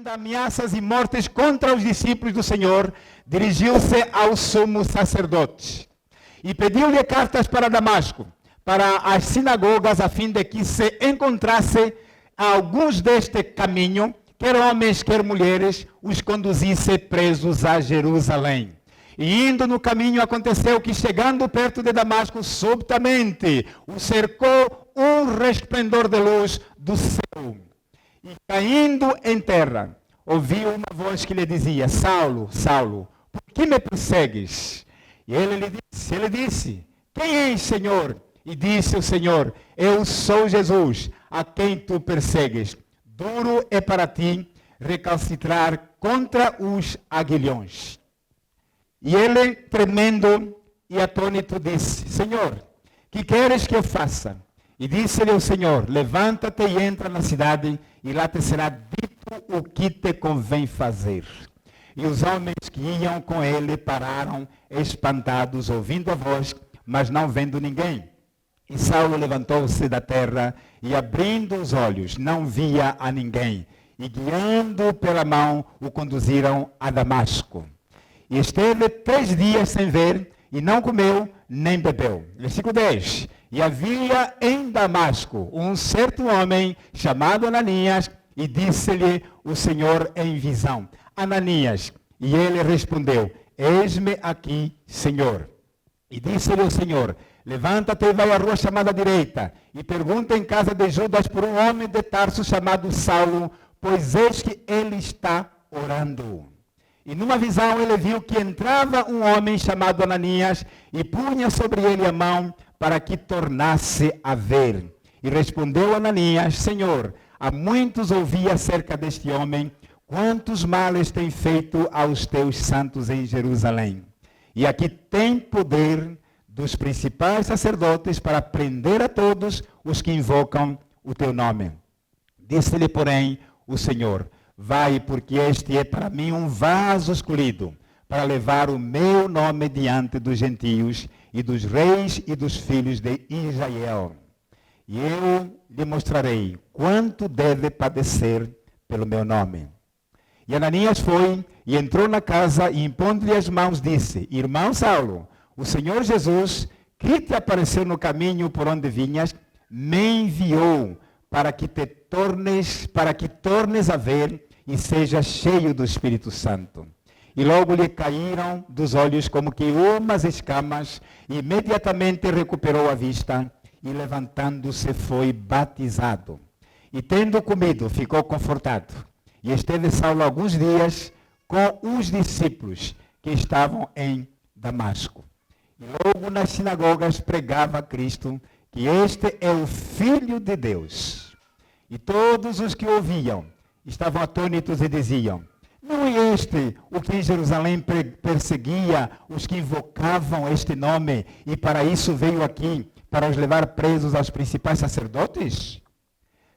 ainda ameaças e mortes contra os discípulos do Senhor, dirigiu-se ao sumo sacerdote e pediu-lhe cartas para Damasco, para as sinagogas, a fim de que se encontrasse alguns deste caminho, quer homens, quer mulheres, os conduzisse presos a Jerusalém. E indo no caminho, aconteceu que, chegando perto de Damasco, subitamente o cercou um resplendor de luz do céu. E caindo em terra, ouviu uma voz que lhe dizia: Saulo, Saulo, por que me persegues? E ele disse: quem és, Senhor? E disse o Senhor: eu sou Jesus, a quem tu persegues. Duro é para ti recalcitrar contra os aguilhões. E ele, tremendo e atônito, disse: Senhor, que queres que eu faça? E disse-lhe o Senhor: levanta-te e entra na cidade, e lá te será dito o que te convém fazer. E os homens que iam com ele pararam espantados, ouvindo a voz, mas não vendo ninguém. E Saulo levantou-se da terra e, abrindo os olhos, não via a ninguém. E, guiando pela mão, o conduziram a Damasco. E esteve 3 dias sem ver, e não comeu, nem bebeu. Versículo 10. E havia em Damasco um certo homem chamado Ananias, e disse-lhe o Senhor em visão: Ananias. E ele respondeu: eis-me aqui, Senhor. E disse-lhe o Senhor: levanta-te e vai à rua chamada direita, e pergunta em casa de Judas por um homem de Tarso chamado Saulo, pois eis que ele está orando. E numa visão ele viu que entrava um homem chamado Ananias e punha sobre ele a mão para que tornasse a ver. E respondeu Ananias: Senhor, há muitos ouvi acerca deste homem, quantos males tem feito aos teus santos em Jerusalém. E aqui tem poder dos principais sacerdotes para prender a todos os que invocam o teu nome. Disse-lhe, porém, o Senhor: vai, porque este é para mim um vaso escolhido, para levar o meu nome diante dos gentios e dos reis e dos filhos de Israel. E eu lhe mostrarei quanto deve padecer pelo meu nome. E Ananias foi e entrou na casa e, impondo-lhe as mãos, disse: irmão Saulo, o Senhor Jesus, que te apareceu no caminho por onde vinhas, me enviou para que tornes a ver e seja cheio do Espírito Santo. E logo lhe caíram dos olhos como que umas escamas, e imediatamente recuperou a vista, e levantando-se foi batizado. E tendo comido, ficou confortado. E esteve Saulo alguns dias com os discípulos que estavam em Damasco. E logo nas sinagogas pregava a Cristo, que este é o Filho de Deus. E todos os que ouviam estavam atônitos e diziam: não é este o que em Jerusalém perseguia os que invocavam este nome, e para isso veio aqui, para os levar presos aos principais sacerdotes?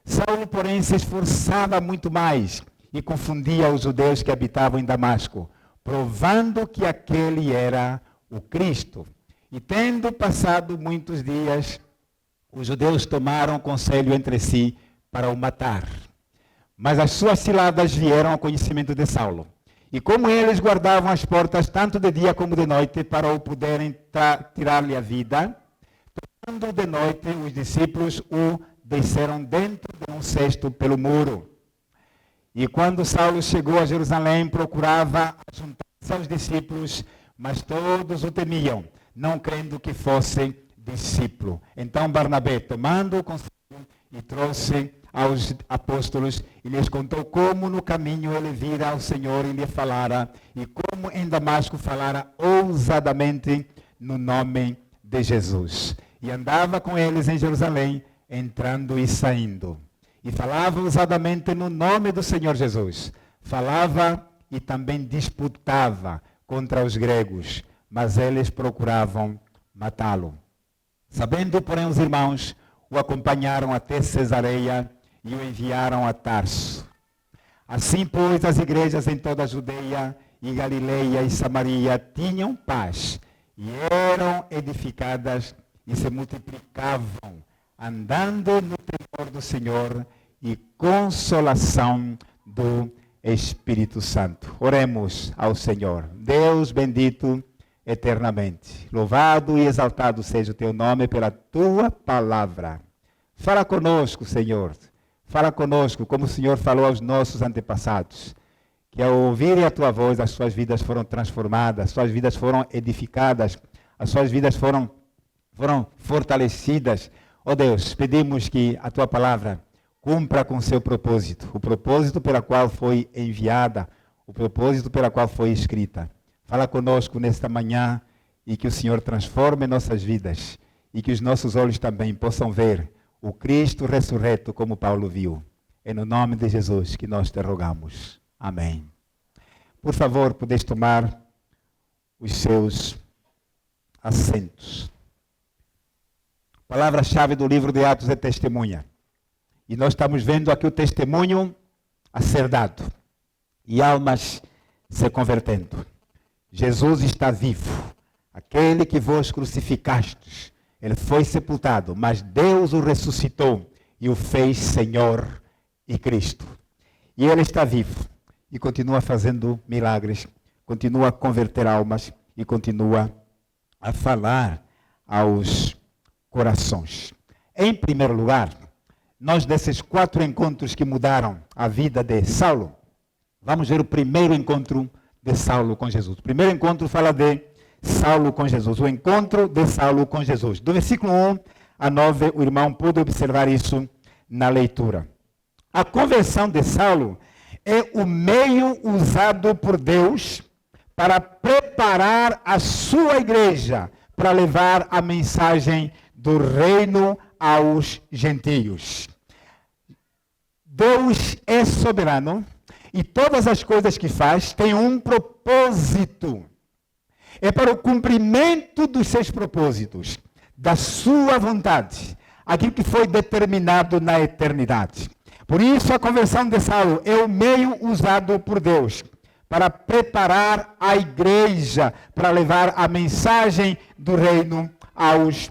Saulo, porém, se esforçava muito mais e confundia os judeus que habitavam em Damasco, provando que aquele era o Cristo. E tendo passado muitos dias, os judeus tomaram conselho entre si para o matar. Mas as suas ciladas vieram ao conhecimento de Saulo. E como eles guardavam as portas tanto de dia como de noite para o poderem tirar-lhe a vida, tomando de noite, os discípulos o desceram dentro de um cesto pelo muro. E quando Saulo chegou a Jerusalém, procurava juntar-se aos discípulos, mas todos o temiam, não crendo que fosse discípulo. Então Barnabé, tomando-o consigo, e trouxe aos apóstolos, e lhes contou como no caminho ele vira ao Senhor e lhe falara, e como em Damasco falara ousadamente no nome de Jesus. E andava com eles em Jerusalém, entrando e saindo. E falava ousadamente no nome do Senhor Jesus. Falava e também disputava contra os gregos, mas eles procuravam matá-lo. Sabendo, porém, os irmãos, o acompanharam até Cesareia e o enviaram a Tarso. Assim, pois, as igrejas em toda a Judeia e Galileia e Samaria tinham paz e eram edificadas e se multiplicavam, andando no temor do Senhor e consolação do Espírito Santo. Oremos ao Senhor. Deus bendito eternamente. Louvado e exaltado seja o teu nome pela tua palavra. Fala conosco, Senhor. Fala conosco, como o Senhor falou aos nossos antepassados. Que ao ouvirem a tua voz, as suas vidas foram transformadas, as suas vidas foram edificadas, as suas vidas foram fortalecidas. Ó Deus, pedimos que a tua palavra cumpra com seu propósito, o propósito pela qual foi enviada, o propósito pela qual foi escrita. Fala conosco nesta manhã e que o Senhor transforme nossas vidas e que os nossos olhos também possam ver o Cristo ressurreto como Paulo viu. É no nome de Jesus que nós te rogamos. Amém. Por favor, podeis tomar os seus assentos. A palavra-chave do livro de Atos é testemunha. E nós estamos vendo aqui o testemunho a ser dado. E almas se convertendo. Jesus está vivo. Aquele que vos crucificastes. Ele foi sepultado, mas Deus o ressuscitou e o fez Senhor e Cristo. E Ele está vivo e continua fazendo milagres, continua a converter almas e continua a falar aos corações. Em primeiro lugar, nós desses 4 encontros que mudaram a vida de Saulo, vamos ver o primeiro encontro de Saulo com Jesus. O primeiro encontro fala de Saulo com Jesus, o encontro de Saulo com Jesus. Do versículo 1 a 9, o irmão pôde observar isso na leitura. A conversão de Saulo é o meio usado por Deus para preparar a sua igreja para levar a mensagem do reino aos gentios. Deus é soberano e todas as coisas que faz têm um propósito. É para o cumprimento dos seus propósitos, da sua vontade, aquilo que foi determinado na eternidade. Por isso, a conversão de Saulo é o meio usado por Deus para preparar a igreja, para levar a mensagem do reino aos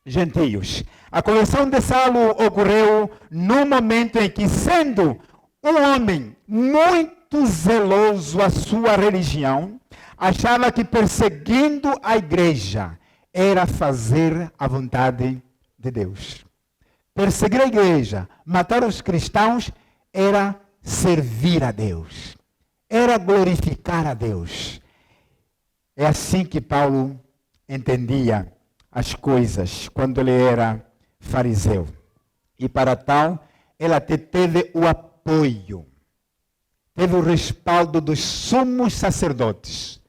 gentios. A conversão de Saulo ocorreu no momento em que, sendo um homem muito zeloso à sua religião, achava que perseguindo a igreja era fazer a vontade de Deus. Perseguir a igreja, matar os cristãos, era servir a Deus. Era glorificar a Deus. É assim que Paulo entendia as coisas quando ele era fariseu. E para tal, ele até teve o apoio, teve o respaldo dos sumos sacerdotes,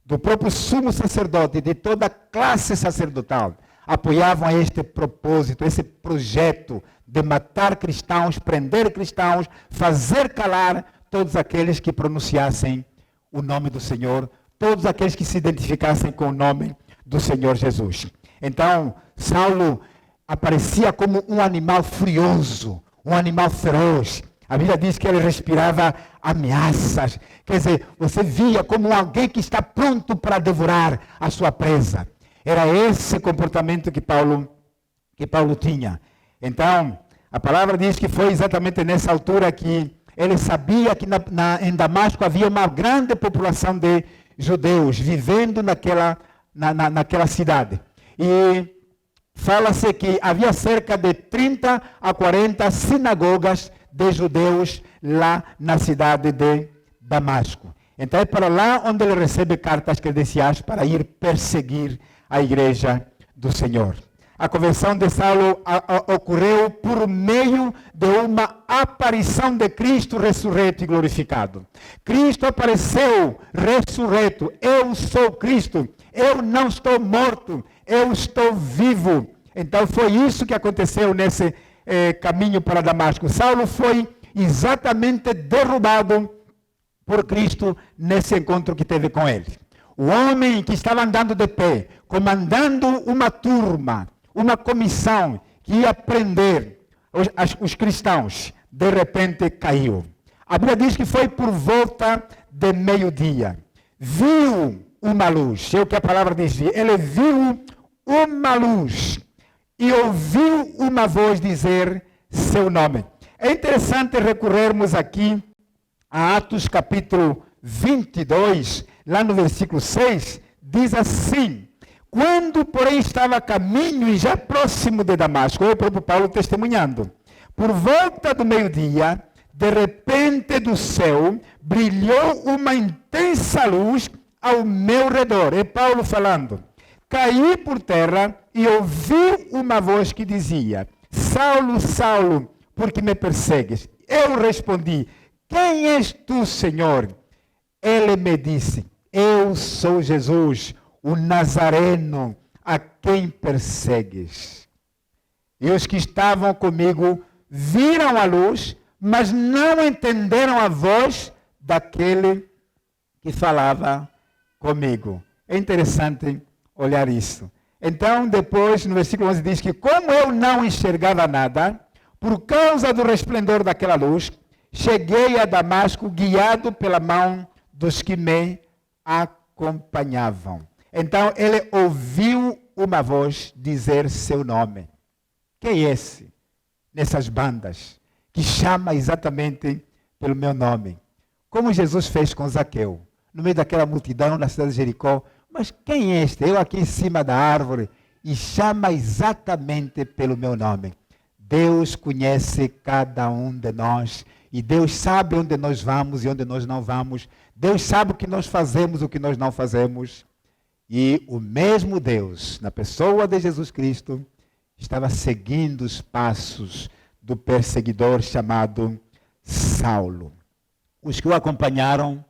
do próprio sumo sacerdote, de toda a classe sacerdotal, apoiavam este propósito, esse projeto de matar cristãos, prender cristãos, fazer calar todos aqueles que pronunciassem o nome do Senhor, todos aqueles que se identificassem com o nome do Senhor Jesus. Então, Saulo aparecia como um animal furioso, um animal feroz. A Bíblia diz que ele respirava ameaças. Quer dizer, você via como alguém que está pronto para devorar a sua presa. Era esse comportamento que Paulo tinha. Então, a palavra diz que foi exatamente nessa altura que ele sabia que em Damasco havia uma grande população de judeus vivendo naquela cidade. E fala-se que havia cerca de 30 a 40 sinagogas de judeus lá na cidade de Damasco. Então é para lá onde ele recebe cartas credenciais para ir perseguir a igreja do Senhor. A conversão de Saulo ocorreu por meio de uma aparição de Cristo ressurreto e glorificado. Cristo apareceu ressurreto. Eu sou Cristo. Eu não estou morto. Eu estou vivo. Então foi isso que aconteceu nesse caminho para Damasco. Saulo foi exatamente derrubado por Cristo nesse encontro que teve com ele. O homem que estava andando de pé, comandando uma turma, uma comissão que ia prender os cristãos, de repente caiu. A Bíblia diz que foi por volta de meio-dia. Viu uma luz, é o que a palavra diz. Ele viu uma luz e ouviu uma voz dizer seu nome. É interessante recorrermos aqui Atos capítulo 22, lá no versículo 6, diz assim: quando, porém, estava a caminho e já próximo de Damasco, o próprio Paulo testemunhando, por volta do meio-dia, de repente do céu, brilhou uma intensa luz ao meu redor. É Paulo falando. Caí por terra e ouvi uma voz que dizia: Saulo, Saulo, por que me persegues? Eu respondi: quem és tu, Senhor? Ele me disse: eu sou Jesus, o Nazareno, a quem persegues. E os que estavam comigo viram a luz, mas não entenderam a voz daquele que falava comigo. É interessante olhar isso. Então, depois, no versículo 11 diz que como eu não enxergava nada, por causa do resplendor daquela luz, cheguei a Damasco guiado pela mão dos que me acompanhavam. Então, ele ouviu uma voz dizer seu nome. Quem é esse? Nessas bandas, que chama exatamente pelo meu nome. Como Jesus fez com Zaqueu, no meio daquela multidão na cidade de Jericó. Mas quem é este? Eu aqui em cima da árvore, e chama exatamente pelo meu nome. Deus conhece cada um de nós, e Deus sabe onde nós vamos e onde nós não vamos. Deus sabe o que nós fazemos, o que nós não fazemos. E o mesmo Deus, na pessoa de Jesus Cristo, estava seguindo os passos do perseguidor chamado Saulo. Os que o acompanharam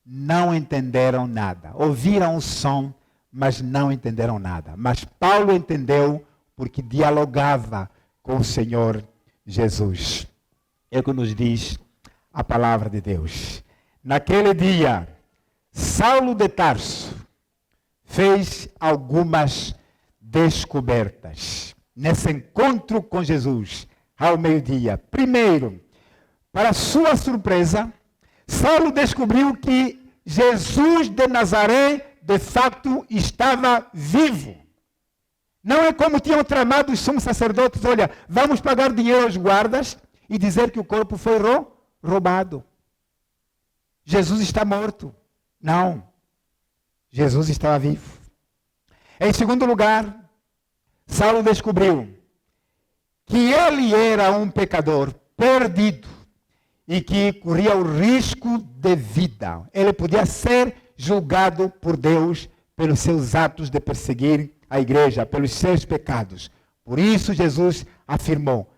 não entenderam nada. Ouviram o som, mas não entenderam nada. Mas Paulo entendeu porque dialogava com o Senhor Jesus. É o que nos diz a palavra de Deus. Naquele dia, Saulo de Tarso fez algumas descobertas. Nesse encontro com Jesus, ao meio-dia. Primeiro, para sua surpresa, Saulo descobriu que Jesus de Nazaré, de fato, estava vivo. Não é como tinham tramado os sumos sacerdotes: olha, vamos pagar dinheiro aos guardas e dizer que o corpo foi roubado. Jesus está morto. Não. Jesus estava vivo. Em segundo lugar, Saulo descobriu que ele era um pecador perdido e que corria o risco de vida. Ele podia ser julgado por Deus pelos seus atos de perseguir a igreja, pelos seus pecados. Por isso Jesus afirmou: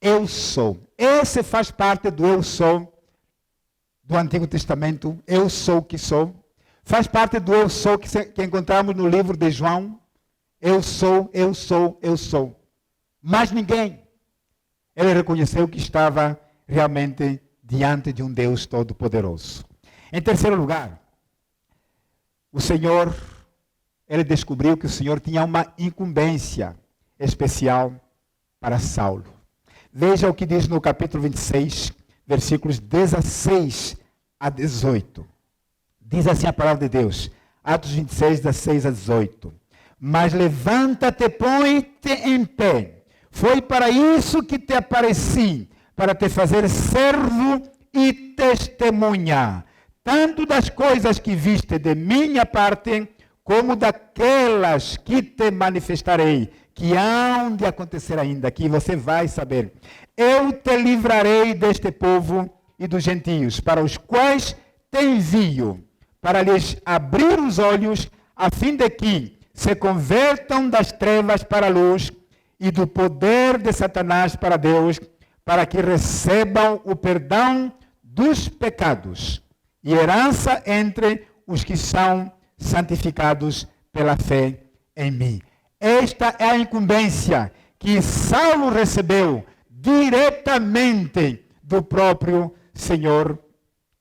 eu sou. Esse faz parte do eu sou do Antigo Testamento. Eu sou o que sou. Faz parte do eu sou que encontramos no livro de João. Eu sou, eu sou, eu sou. Mas ninguém. Ele reconheceu que estava realmente diante de um Deus Todo-Poderoso. Em terceiro lugar, o Senhor, ele descobriu que o Senhor tinha uma incumbência especial para Saulo. Veja o que diz no capítulo 26, versículos 16 a 18. Diz assim a palavra de Deus, Atos 26, 16 a 18. Mas levanta-te, põe-te em pé. Foi para isso que te apareci, para te fazer servo e testemunha, tanto das coisas que viste de minha parte, como daquelas que te manifestarei, que hão de acontecer ainda, que você vai saber. Eu te livrarei deste povo e dos gentios, para os quais te envio, para lhes abrir os olhos, a fim de que se convertam das trevas para a luz e do poder de Satanás para Deus, para que recebam o perdão dos pecados e herança entre os que são santificados pela fé em mim. Esta é a incumbência que Saulo recebeu diretamente do próprio Senhor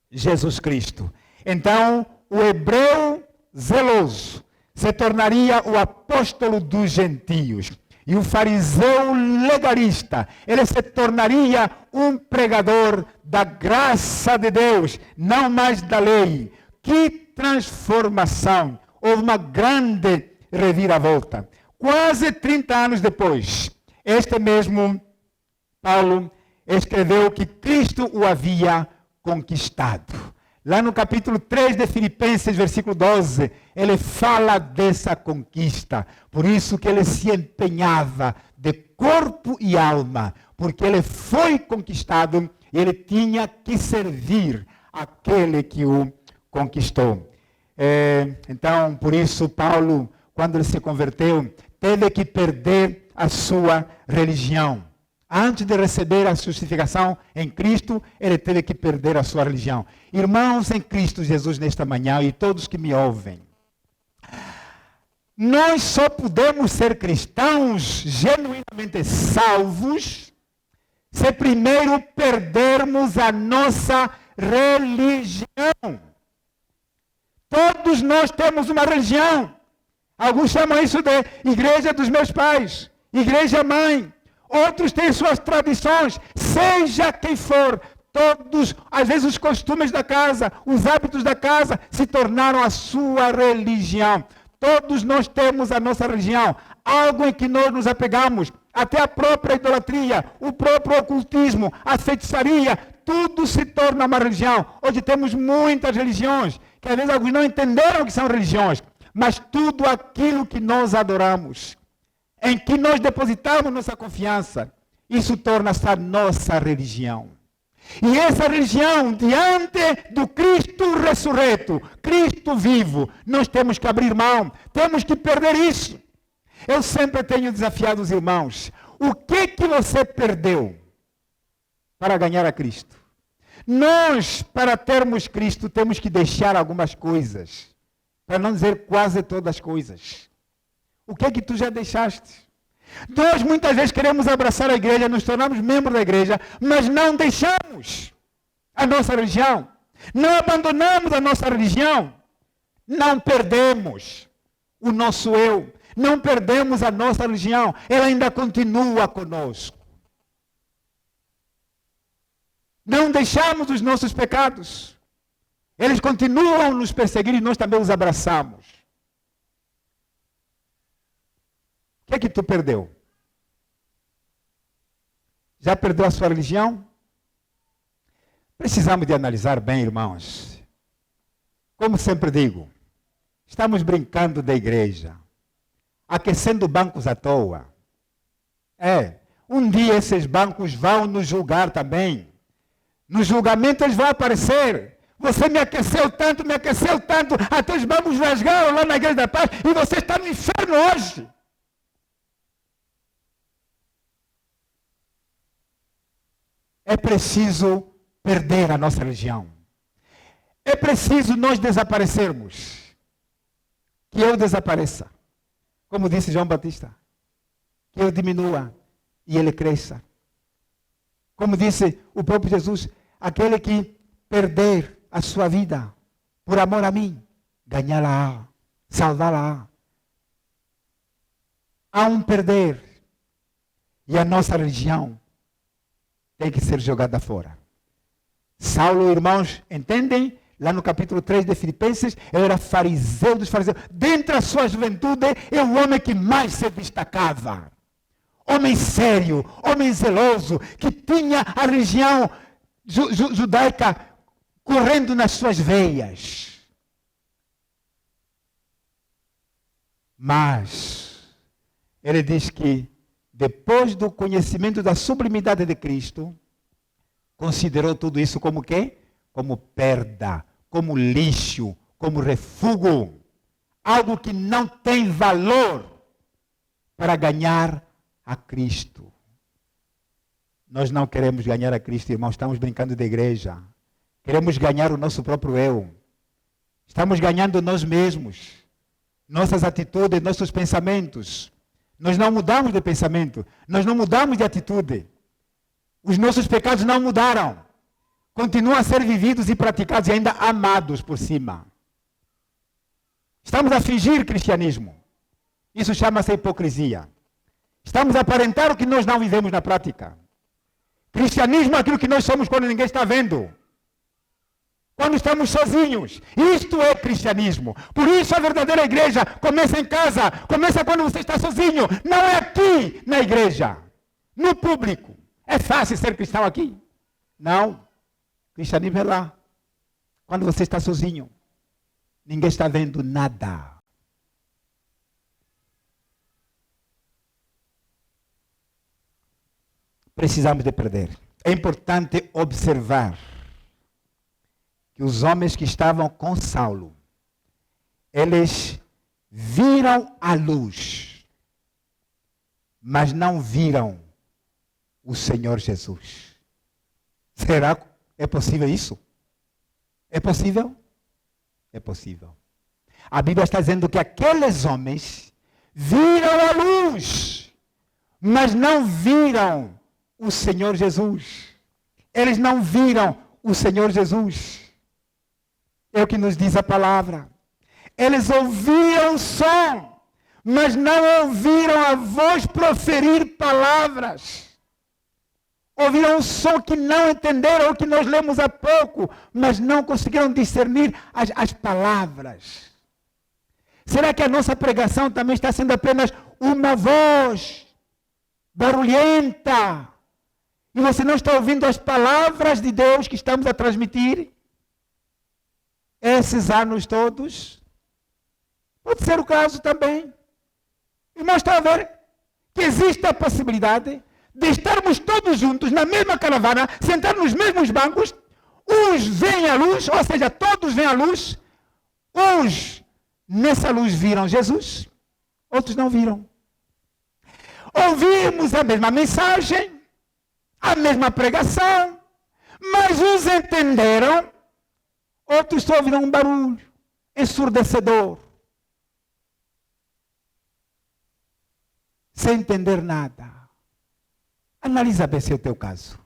Jesus Cristo. Então, o hebreu zeloso se tornaria o apóstolo dos gentios. E o fariseu legalista, ele se tornaria um pregador da graça de Deus, não mais da lei. Que transformação! Houve uma grande reviravolta. Quase 30 anos depois, este mesmo Paulo escreveu que Cristo o havia conquistado. Lá no capítulo 3 de Filipenses, versículo 12, ele fala dessa conquista. Por isso que ele se empenhava de corpo e alma, porque ele foi conquistado e ele tinha que servir aquele que o conquistou. Então, por isso, Paulo, quando ele se converteu, teve que perder a sua religião. Antes de receber a justificação em Cristo, ele teve que perder a sua religião. Irmãos em Cristo Jesus nesta manhã e todos que me ouvem, nós só podemos ser cristãos genuinamente salvos se primeiro perdermos a nossa religião. Todos nós temos uma religião. Alguns chamam isso de igreja dos meus pais, igreja mãe. Outros têm suas tradições, seja quem for. Todos, às vezes os costumes da casa, os hábitos da casa se tornaram a sua religião. Todos nós temos a nossa religião, algo em que nós nos apegamos, até a própria idolatria, o próprio ocultismo, a feitiçaria, tudo se torna uma religião. Hoje temos muitas religiões, que às vezes alguns não entenderam que são religiões, mas tudo aquilo que nós adoramos, em que nós depositamos nossa confiança, isso torna-se a nossa religião. E essa religião, diante do Cristo ressurreto, Cristo vivo, nós temos que abrir mão, temos que perder isso. Eu sempre tenho desafiado os irmãos, o que você perdeu para ganhar a Cristo? Nós, para termos Cristo, temos que deixar algumas coisas, para não dizer quase todas as coisas. O que tu já deixaste? Nós muitas vezes queremos abraçar a igreja, nos tornamos membros da igreja, mas não deixamos a nossa religião. Não abandonamos a nossa religião. Não perdemos o nosso eu. Não perdemos a nossa religião. Ela ainda continua conosco. Não deixamos os nossos pecados. Eles continuam a nos perseguir e nós também os abraçamos. O que tu perdeu? Já perdeu a sua religião? Precisamos de analisar bem, irmãos. Como sempre digo, estamos brincando da igreja, aquecendo bancos à toa. Um dia esses bancos vão nos julgar também. No julgamento eles vão aparecer. Você me aqueceu tanto, até os bancos rasgaram lá na Igreja da Paz e você está no inferno hoje. É preciso perder a nossa religião. É preciso nós desaparecermos. Que eu desapareça. Como disse João Batista. Que eu diminua e ele cresça. Como disse o próprio Jesus, aquele que perder a sua vida por amor a mim, ganhá-la, salvá-la. Há um perder. E a nossa religião tem que ser jogada fora. Saulo, irmãos, entendem? Lá no capítulo 3 de Filipenses, ele era fariseu dos fariseus. Dentro da sua juventude, é o homem que mais se destacava. Homem sério, homem zeloso, que tinha a religião judaica correndo nas suas veias. Mas, ele diz que depois do conhecimento da sublimidade de Cristo, considerou tudo isso como o quê? Como perda, como lixo, como refúgio. Algo que não tem valor para ganhar a Cristo. Nós não queremos ganhar a Cristo, irmãos, estamos brincando de igreja. Queremos ganhar o nosso próprio eu. Estamos ganhando nós mesmos, nossas atitudes, nossos pensamentos. Nós não mudamos de pensamento, nós não mudamos de atitude. Os nossos pecados não mudaram. Continuam a ser vividos e praticados e ainda amados por cima. Estamos a fingir cristianismo. Isso chama-se hipocrisia. Estamos a aparentar o que nós não vivemos na prática. Cristianismo é aquilo que nós somos quando ninguém está vendo. Quando estamos sozinhos. Isto é cristianismo. Por isso a verdadeira igreja começa em casa. Começa quando você está sozinho. Não é aqui na igreja. No público. É fácil ser cristão aqui? Não. Cristianismo é lá. Quando você está sozinho, ninguém está vendo nada. Precisamos de perder. É importante observar que os homens que estavam com Saulo, eles viram a luz, mas não viram o Senhor Jesus. Será que é possível isso? É possível? É possível. A Bíblia está dizendo que aqueles homens viram a luz, mas não viram o Senhor Jesus. Eles não viram o Senhor Jesus. É o que nos diz a palavra. Eles ouviram o som, mas não ouviram a voz proferir palavras. Ouviram um som que não entenderam, o que nós lemos há pouco, mas não conseguiram discernir as palavras. Será que a nossa pregação também está sendo apenas uma voz barulhenta? E você não está ouvindo as palavras de Deus que estamos a transmitir? Esses anos todos? Pode ser o caso também. Irmãos, estão a ver que existe a possibilidade de estarmos todos juntos na mesma caravana, sentados nos mesmos bancos, uns veem a luz, ou seja, todos veem a luz, uns nessa luz viram Jesus, outros não viram. Ouvimos a mesma mensagem, a mesma pregação, mas uns entenderam, outros só ouviram um barulho ensurdecedor, sem entender nada. Analisa bem se é o teu caso.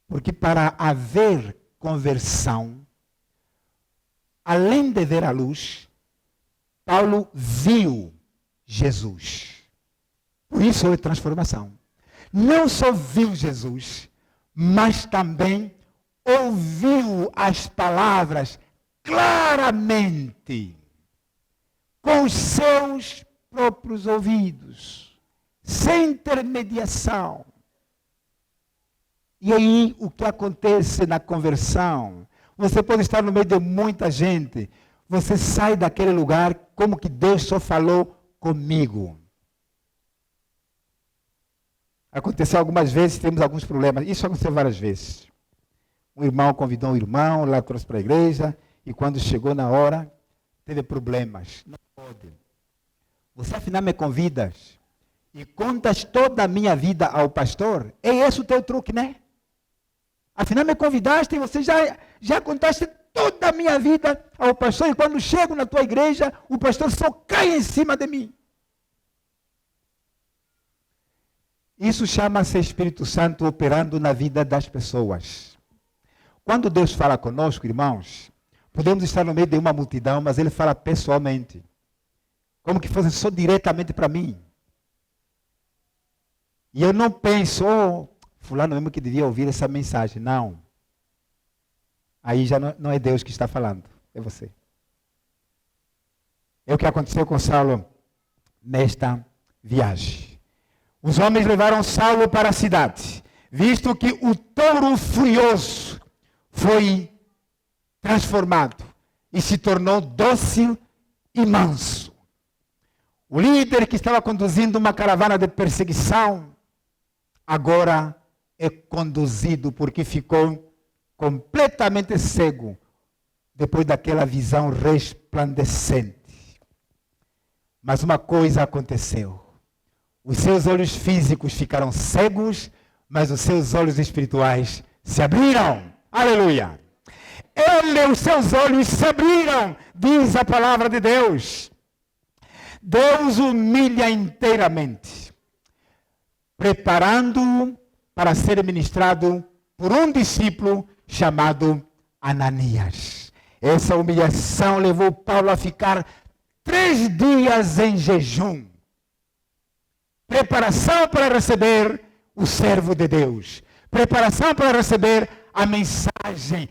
Porque para haver conversão, além de ver a luz, Paulo viu Jesus. Por isso houve transformação. Não só viu Jesus, mas também ouviu as palavras claramente, com os seus próprios ouvidos, sem intermediação. E aí, o que acontece na conversão? Você pode estar no meio de muita gente, você sai daquele lugar como que Deus só falou comigo. Aconteceu algumas vezes, temos alguns problemas. Isso aconteceu várias vezes. Um irmão convidou um irmão, lá trouxe para a igreja, e quando chegou na hora, teve problemas. Não pode. Você afinal me convidas e contas toda a minha vida ao pastor? É esse o teu truque, né? Afinal me convidaste e você já contaste toda a minha vida ao pastor, e quando chego na tua igreja, o pastor só cai em cima de mim. Isso chama-se Espírito Santo operando na vida das pessoas. Quando Deus fala conosco, irmãos, podemos estar no meio de uma multidão, mas Ele fala pessoalmente. Como que fosse só diretamente para mim. E eu não penso, fulano mesmo que devia ouvir essa mensagem. Não. Aí já não é Deus que está falando, é você. É o que aconteceu com Saulo nesta viagem. Os homens levaram Saulo para a cidade, visto que o touro furioso foi transformado e se tornou dócil e manso. O líder que estava conduzindo uma caravana de perseguição, agora é conduzido porque ficou completamente cego depois daquela visão resplandecente. Mas uma coisa aconteceu. Os seus olhos físicos ficaram cegos, mas os seus olhos espirituais se abriram. Aleluia! Os seus olhos se abriram, diz a palavra de Deus. Deus humilha inteiramente, preparando-o para ser ministrado por um discípulo chamado Ananias. Essa humilhação levou Paulo a ficar 3 dias em jejum. Preparação para receber o servo de Deus. Preparação para receber a mensagem.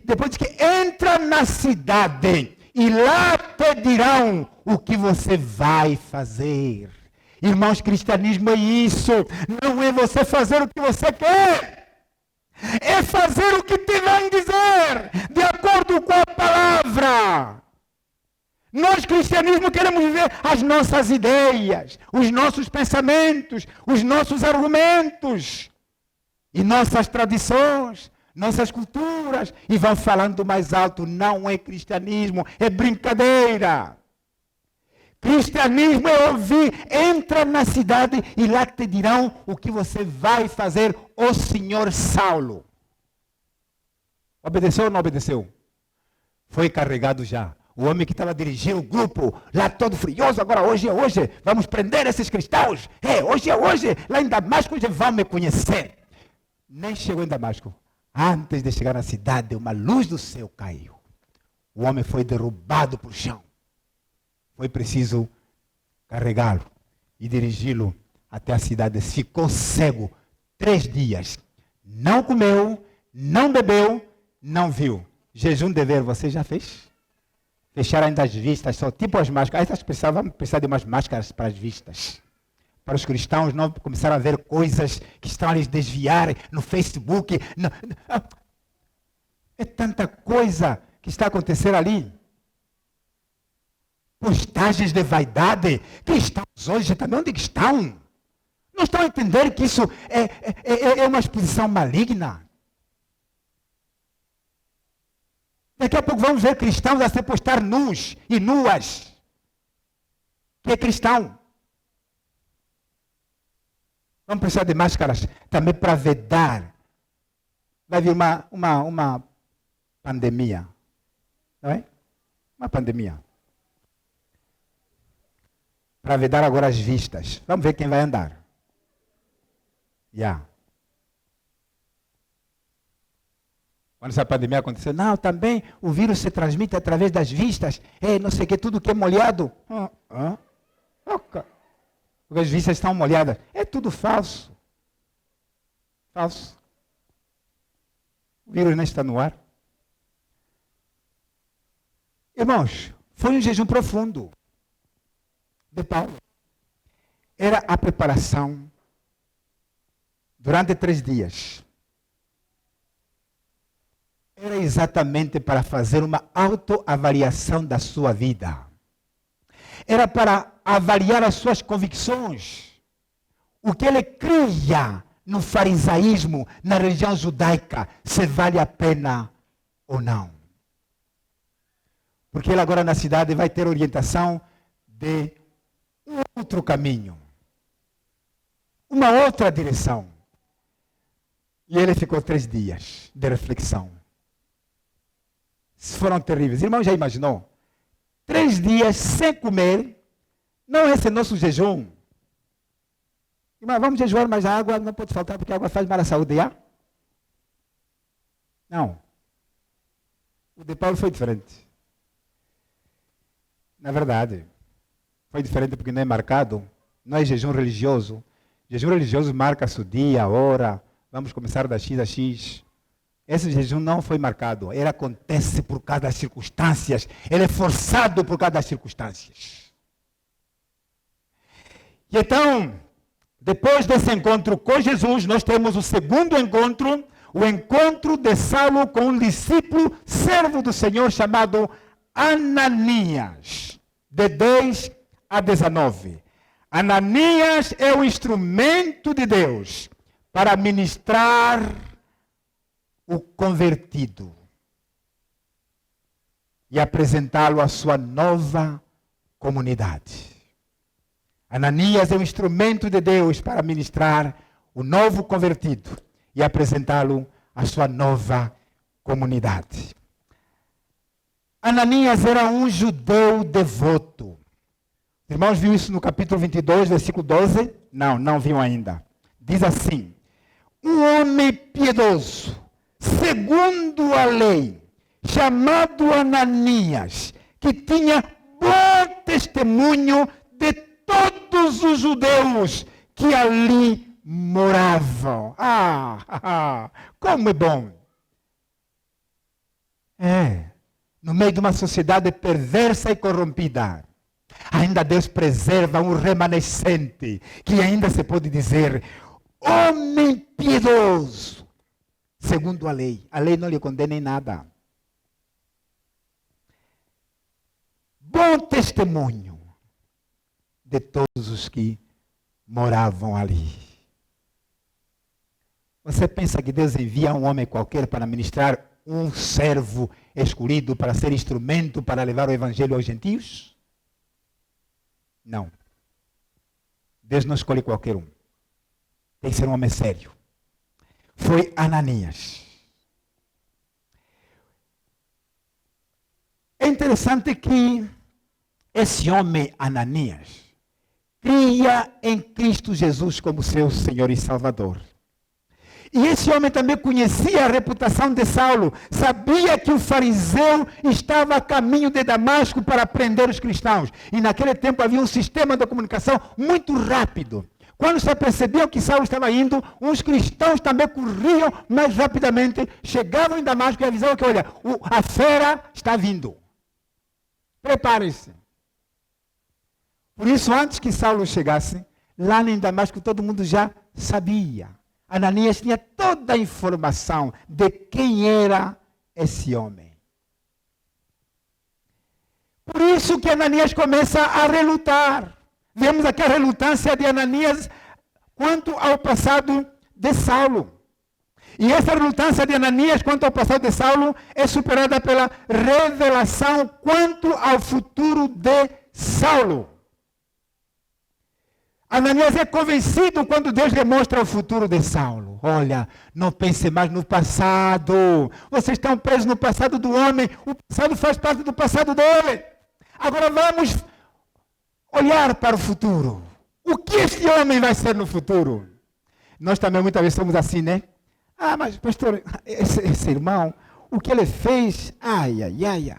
Depois que entra na cidade, e lá te dirão o que você vai fazer. Irmãos, cristianismo é isso. Não é você fazer o que você quer. É fazer o que te vão dizer, de acordo com a palavra. Nós, cristianismo, queremos viver as nossas ideias, os nossos pensamentos, os nossos argumentos e nossas tradições, nossas culturas. E vão falando mais alto. Não é cristianismo, é brincadeira. Cristianismo é ouvir, entra na cidade e lá te dirão o que você vai fazer, ó senhor Saulo. Obedeceu ou não obedeceu? Foi carregado já. O homem que estava dirigindo o grupo, lá todo furioso, agora hoje é hoje, vamos prender esses cristãos. Hoje é hoje, lá em Damasco hoje vão me conhecer. Nem chegou em Damasco. Antes de chegar na cidade, uma luz do céu caiu. O homem foi derrubado para o chão. Foi preciso carregá-lo e dirigi-lo até a cidade. Ficou cego 3 dias. Não comeu, não bebeu, não viu. Jejum de ver, você já fez? Fecharam ainda as vistas, só tipo as máscaras. Aí vamos precisar de umas máscaras para as vistas. Para os cristãos não começaram a ver coisas que estão a lhes desviar no Facebook. É tanta coisa que está acontecendo ali. Postagens de vaidade. Cristãos hoje também, onde estão? Não estão a entender que isso é uma exposição maligna? Daqui a pouco vamos ver cristãos a se postar nus e nuas. Que é cristão. Vamos precisar de máscaras também para vedar. Vai vir uma pandemia. Não é? Uma pandemia. Para vedar agora as vistas. Vamos ver quem vai andar. Quando essa pandemia aconteceu, não, também o vírus se transmite através das vistas. Não sei o que, tudo que é molhado. Porque as vistas estão molhadas. É tudo falso. Falso. O vírus não está no ar. Irmãos, foi um jejum profundo de Paulo. Era a preparação durante 3 dias. Era exatamente para fazer uma autoavaliação da sua vida. Era para avaliar as suas convicções. O que ele cria no farisaísmo, na religião judaica, se vale a pena ou não. Porque ele agora na cidade vai ter orientação de outro caminho. Uma outra direção. E ele ficou 3 dias de reflexão. Foram terríveis. Irmão, já imaginou? 3 dias sem comer. Não esse é nosso jejum. Irmão, vamos jejuar, mas a água não pode faltar porque a água faz mal à saúde, já? Não. O de Paulo foi diferente. Na verdade, foi diferente porque não é marcado. Não é jejum religioso. Jejum religioso marca-se o dia, a hora. Vamos começar da X a X. Esse jejum não foi marcado. Ele acontece por causa das circunstâncias. Ele é forçado por causa das circunstâncias. E então, depois desse encontro com Jesus, nós temos o segundo encontro, o encontro de Saulo com um discípulo, servo do Senhor, chamado Ananias, de 10 a 19. Ananias é o instrumento de Deus para ministrar o convertido e apresentá-lo à sua nova comunidade. Ananias é um instrumento de Deus para ministrar o novo convertido e apresentá-lo à sua nova comunidade. Ananias era um judeu devoto. Os irmãos viram isso no capítulo 22, versículo 12? Não viram ainda. Diz assim: um homem piedoso, segundo a lei, chamado Ananias, que tinha bom testemunho de todos os judeus que ali moravam. Como é bom! No meio de uma sociedade perversa e corrompida, Ainda Deus preserva um remanescente, que ainda se pode dizer, homem piedoso, segundo a lei. A lei não lhe condena em nada. Bom testemunho de todos os que moravam ali. Você pensa que Deus envia um homem qualquer para ministrar um servo escolhido para ser instrumento para levar o evangelho aos gentios? Não. Deus não escolhe qualquer um. Tem que ser um homem sério. Foi Ananias. É interessante que esse homem, Ananias, cria em Cristo Jesus como seu Senhor e Salvador. E esse homem também conhecia a reputação de Saulo, sabia que o fariseu estava a caminho de Damasco para prender os cristãos. E naquele tempo havia um sistema de comunicação muito rápido. Quando se percebiam que Saulo estava indo, os cristãos também corriam mais rapidamente, chegavam em Damasco e avisavam que, olha, a fera está vindo. Prepare-se. Por isso, antes que Saulo chegasse, lá em Damasco todo mundo já sabia. Ananias tinha toda a informação de quem era esse homem. Por isso que Ananias começa a relutar. Vemos aqui a relutância de Ananias quanto ao passado de Saulo. E essa relutância de Ananias quanto ao passado de Saulo é superada pela revelação quanto ao futuro de Saulo. Ananias é convencido quando Deus lhe mostra o futuro de Saulo. Olha, não pense mais no passado. Vocês estão presos no passado do homem. O passado faz parte do passado dele. Agora vamos olhar para o futuro. O que este homem vai ser no futuro? Nós também muitas vezes somos assim, né? Ah, mas pastor, esse irmão, o que ele fez? Ai, ai, ai.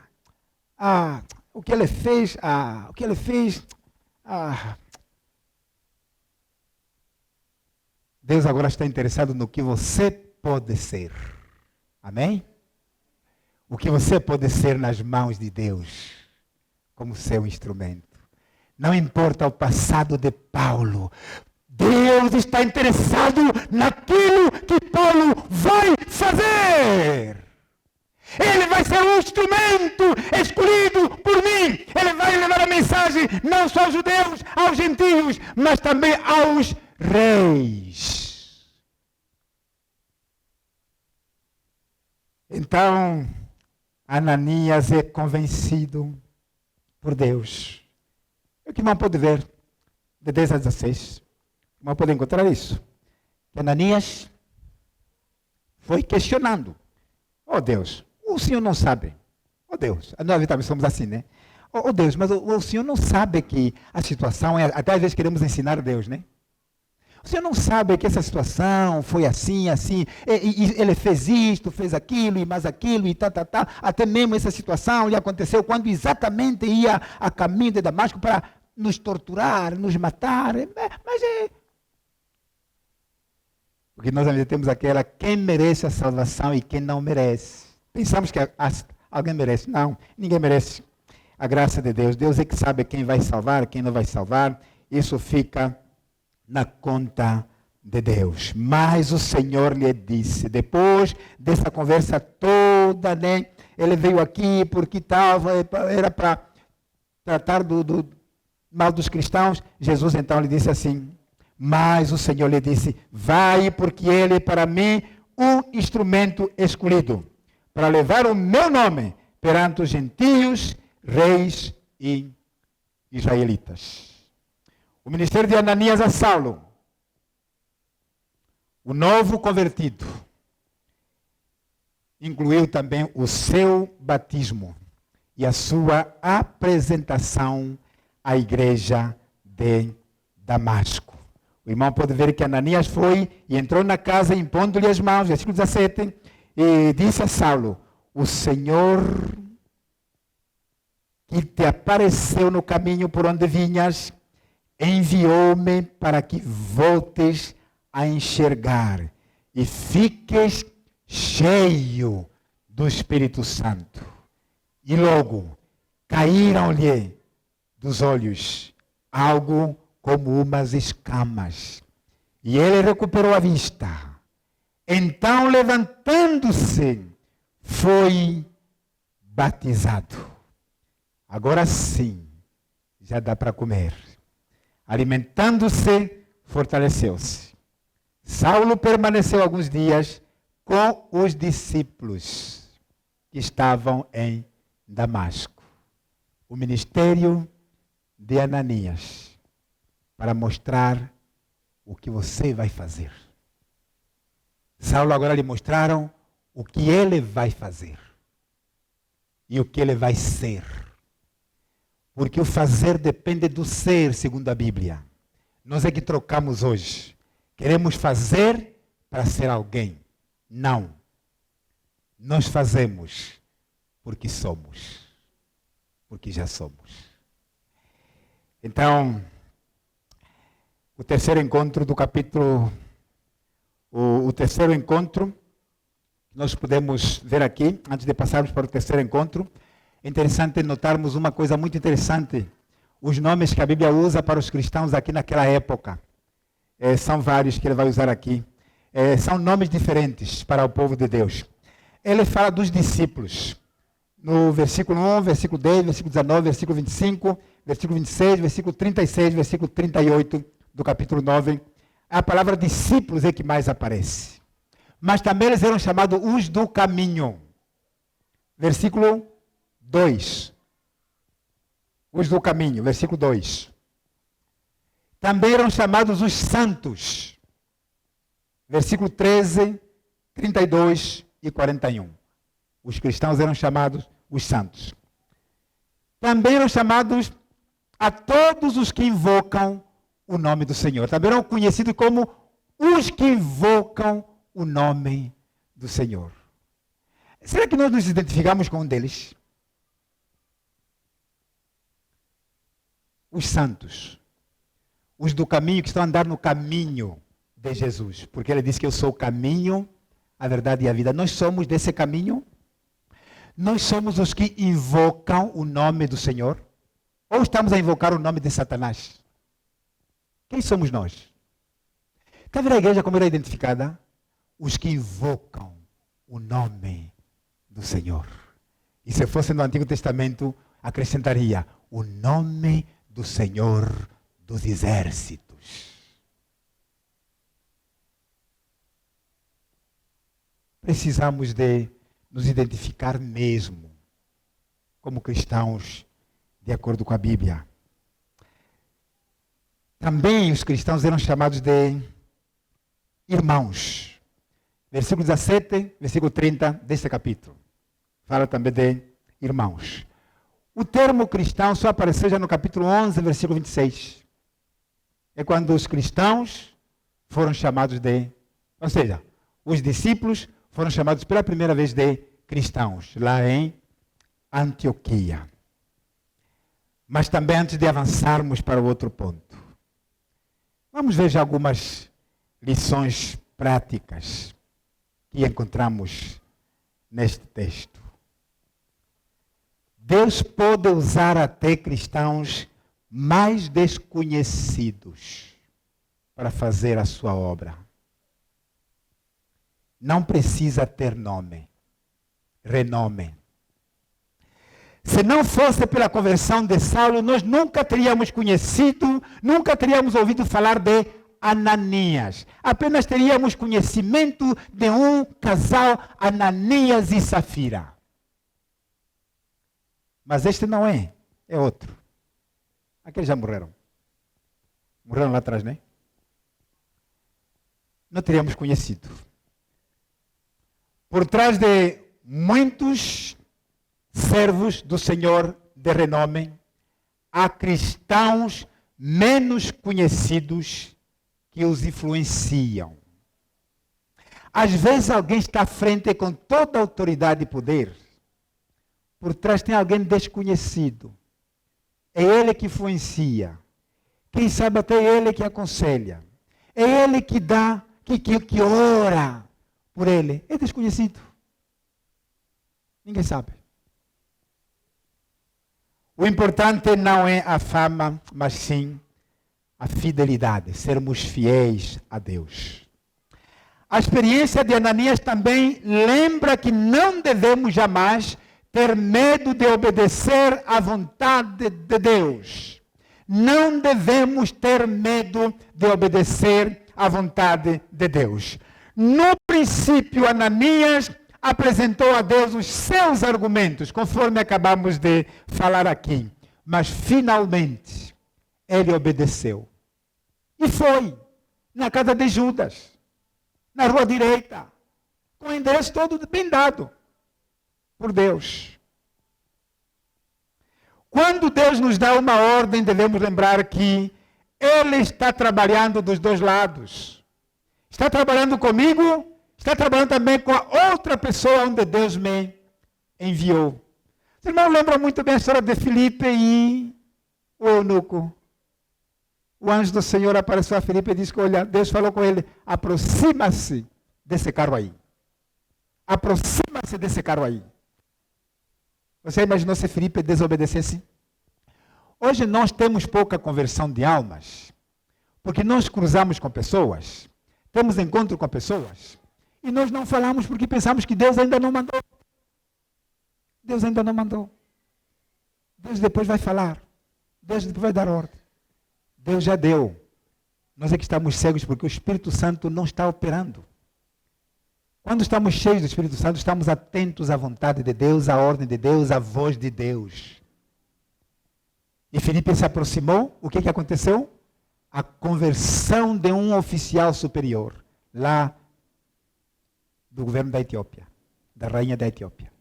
Ah, o que ele fez? Ah, o que ele fez? Ah... Deus agora está interessado no que você pode ser. Amém? O que você pode ser nas mãos de Deus, como seu instrumento. Não importa o passado de Paulo. Deus está interessado naquilo que Paulo vai fazer. Ele vai ser um instrumento escolhido por mim. Ele vai levar a mensagem não só aos judeus, aos gentios, mas também aos reis. Então, Ananias é convencido por Deus. O que não pode ver, de 10 a 16, não pode encontrar isso. Ananias foi questionando. Oh Deus, o Senhor não sabe. Oh Deus, nós também somos assim, né? Oh Deus, mas o Senhor não sabe que a situação é... Até às vezes queremos ensinar a Deus, né? O Senhor não sabe que essa situação foi assim, assim, e ele fez isto, fez aquilo, e mais aquilo, e tal. Até mesmo essa situação lhe aconteceu quando exatamente ia a caminho de Damasco para nos torturar, nos matar. Mas é... Porque nós ainda temos aquela, quem merece a salvação e quem não merece. Pensamos que alguém merece. Não, ninguém merece a graça de Deus. Deus é que sabe quem vai salvar, quem não vai salvar. Isso fica na conta de Deus. Mas o Senhor lhe disse, depois dessa conversa toda, né? Ele veio aqui porque era para tratar do mal dos cristãos. Jesus então lhe disse assim, mas o Senhor lhe disse, vai porque ele é para mim um instrumento escolhido, para levar o meu nome perante os gentios, reis e israelitas. O ministério de Ananias a Saulo, o novo convertido, incluiu também o seu batismo e a sua apresentação à igreja de Damasco. O irmão pode ver que Ananias foi e entrou na casa impondo-lhe as mãos, versículo 17, e disse a Saulo, o Senhor que te apareceu no caminho por onde vinhas, enviou-me para que voltes a enxergar e fiques cheio do Espírito Santo. E logo caíram-lhe dos olhos algo como umas escamas. E ele recuperou a vista. Então, levantando-se, foi batizado. Agora sim, já dá para comer. Alimentando-se, fortaleceu-se. Saulo permaneceu alguns dias com os discípulos que estavam em Damasco. O ministério de Ananias, para mostrar o que você vai fazer. Saulo agora lhe mostraram o que ele vai fazer e o que ele vai ser. Porque o fazer depende do ser, segundo a Bíblia. Nós é que trocamos hoje. Queremos fazer para ser alguém. Não. Nós fazemos porque somos. Porque já somos. Então, o terceiro encontro do capítulo, o terceiro encontro, nós podemos ver aqui, antes de passarmos para o terceiro encontro, é interessante notarmos uma coisa muito interessante. Os nomes que a Bíblia usa para os cristãos aqui naquela época, são vários que ele vai usar aqui. São nomes diferentes para o povo de Deus. Ele fala dos discípulos. No versículo 1, versículo 10, versículo 19, versículo 25, versículo 26, versículo 36, versículo 38 do capítulo 9. A palavra discípulos é que mais aparece. Mas também eles eram chamados os do caminho. Versículo 2. Os do caminho, versículo 2. Também eram chamados os santos. Versículo 13, 32 e 41. Os cristãos eram chamados os santos. Também eram chamados a todos os que invocam o nome do Senhor. Também eram conhecidos como os que invocam o nome do Senhor. Será que nós nos identificamos com um deles? Os santos. Os do caminho, que estão a andar no caminho de Jesus. Porque ele disse que eu sou o caminho, a verdade e a vida. Nós somos desse caminho? Nós somos os que invocam o nome do Senhor? Ou estamos a invocar o nome de Satanás? Quem somos nós? Está vendo a igreja como era identificada? Os que invocam o nome do Senhor. E se fosse no Antigo Testamento, acrescentaria o nome do Senhor dos exércitos. Precisamos de nos identificar mesmo como cristãos de acordo com a Bíblia. Também os cristãos eram chamados de irmãos. Versículo 17, versículo 30 deste capítulo. Fala também de irmãos. O termo cristão só apareceu já no capítulo 11, versículo 26. É quando os cristãos foram chamados de... Ou seja, os discípulos foram chamados pela primeira vez de cristãos, lá em Antioquia. Mas também antes de avançarmos para o outro ponto, vamos ver já algumas lições práticas que encontramos neste texto. Deus pode usar até cristãos mais desconhecidos para fazer a sua obra. Não precisa ter nome, renome. Se não fosse pela conversão de Saulo, nós nunca teríamos conhecido, nunca teríamos ouvido falar de Ananias. Apenas teríamos conhecimento de um casal, Ananias e Safira. Mas este não é, é outro. Aqueles já morreram. Morreram lá atrás, né? Não teríamos conhecido. Por trás de muitos servos do Senhor de renome, há cristãos menos conhecidos que os influenciam. Às vezes alguém está à frente com toda a autoridade e poder. Por trás tem alguém desconhecido. É ele que influencia. Quem sabe até ele que aconselha. É ele que dá, que ora por ele. É desconhecido. Ninguém sabe. O importante não é a fama, mas sim a fidelidade, sermos fiéis a Deus. A experiência de Ananias também lembra que não devemos jamais ter medo de obedecer à vontade de Deus. Não devemos ter medo de obedecer à vontade de Deus. No princípio, Ananias apresentou a Deus os seus argumentos, conforme acabamos de falar aqui. Mas, finalmente, ele obedeceu. E foi na casa de Judas, na rua direita, com o endereço todo bem dado por Deus. Quando Deus nos dá uma ordem, devemos lembrar que Ele está trabalhando dos dois lados. Está trabalhando comigo, está trabalhando também com a outra pessoa onde Deus me enviou. Os irmãos lembram muito bem a história de Filipe e o eunuco. O anjo do Senhor apareceu a Filipe e disse que, olha, Deus falou com ele, aproxima-se desse carro aí. Aproxima-se desse carro aí. Você imaginou se Filipe desobedecesse? Hoje nós temos pouca conversão de almas, porque nós cruzamos com pessoas, temos encontro com pessoas, e nós não falamos porque pensamos que Deus ainda não mandou. Deus ainda não mandou. Deus depois vai falar. Deus depois vai dar ordem. Deus já deu. Nós é que estamos cegos porque o Espírito Santo não está operando. Quando estamos cheios do Espírito Santo, estamos atentos à vontade de Deus, à ordem de Deus, à voz de Deus. E Filipe se aproximou, o que aconteceu? A conversão de um oficial superior, lá do governo da Etiópia, da rainha da Etiópia.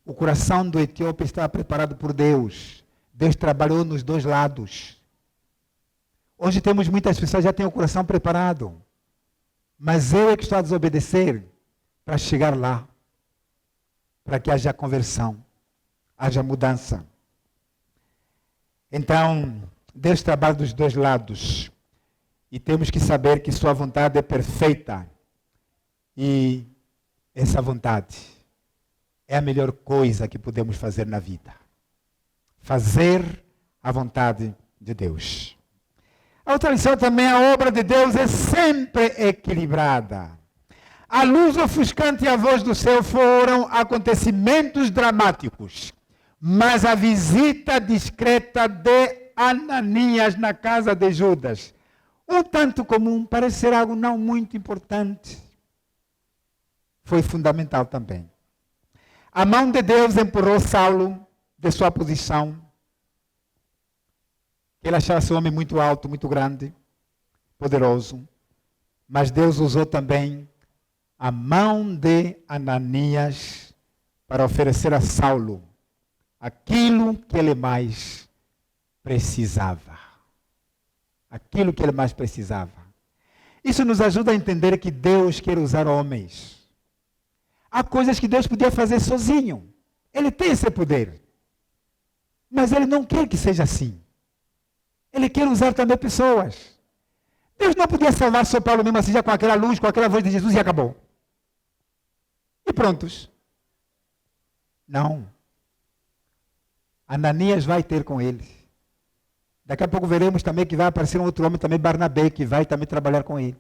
O coração do etíope estava preparado por Deus. Deus trabalhou nos dois lados. Hoje temos muitas pessoas que já têm o coração preparado. Mas eu é que estou a desobedecer para chegar lá. Para que haja conversão, haja mudança. Então, Deus trabalha dos dois lados. E temos que saber que sua vontade é perfeita. E essa vontade é a melhor coisa que podemos fazer na vida. Fazer a vontade de Deus. A outra lição também, a obra de Deus é sempre equilibrada. A luz ofuscante e a voz do céu foram acontecimentos dramáticos. Mas a visita discreta de Ananias na casa de Judas, um tanto comum, parece ser algo não muito importante, foi fundamental também. A mão de Deus empurrou Saulo de sua posição. Ele achava esse homem muito alto, muito grande, poderoso. Mas Deus usou também a mão de Ananias para oferecer a Saulo aquilo que ele mais precisava. Aquilo que ele mais precisava. Isso nos ajuda a entender que Deus quer usar homens. Há coisas que Deus podia fazer sozinho. Ele tem esse poder. Mas Ele não quer que seja assim. Ele quer usar também pessoas. Deus não podia salvar só Paulo mesmo assim, já com aquela luz, com aquela voz de Jesus e acabou. E prontos. Não. Ananias vai ter com ele. Daqui a pouco veremos também que vai aparecer um outro homem também, Barnabé, que vai também trabalhar com ele.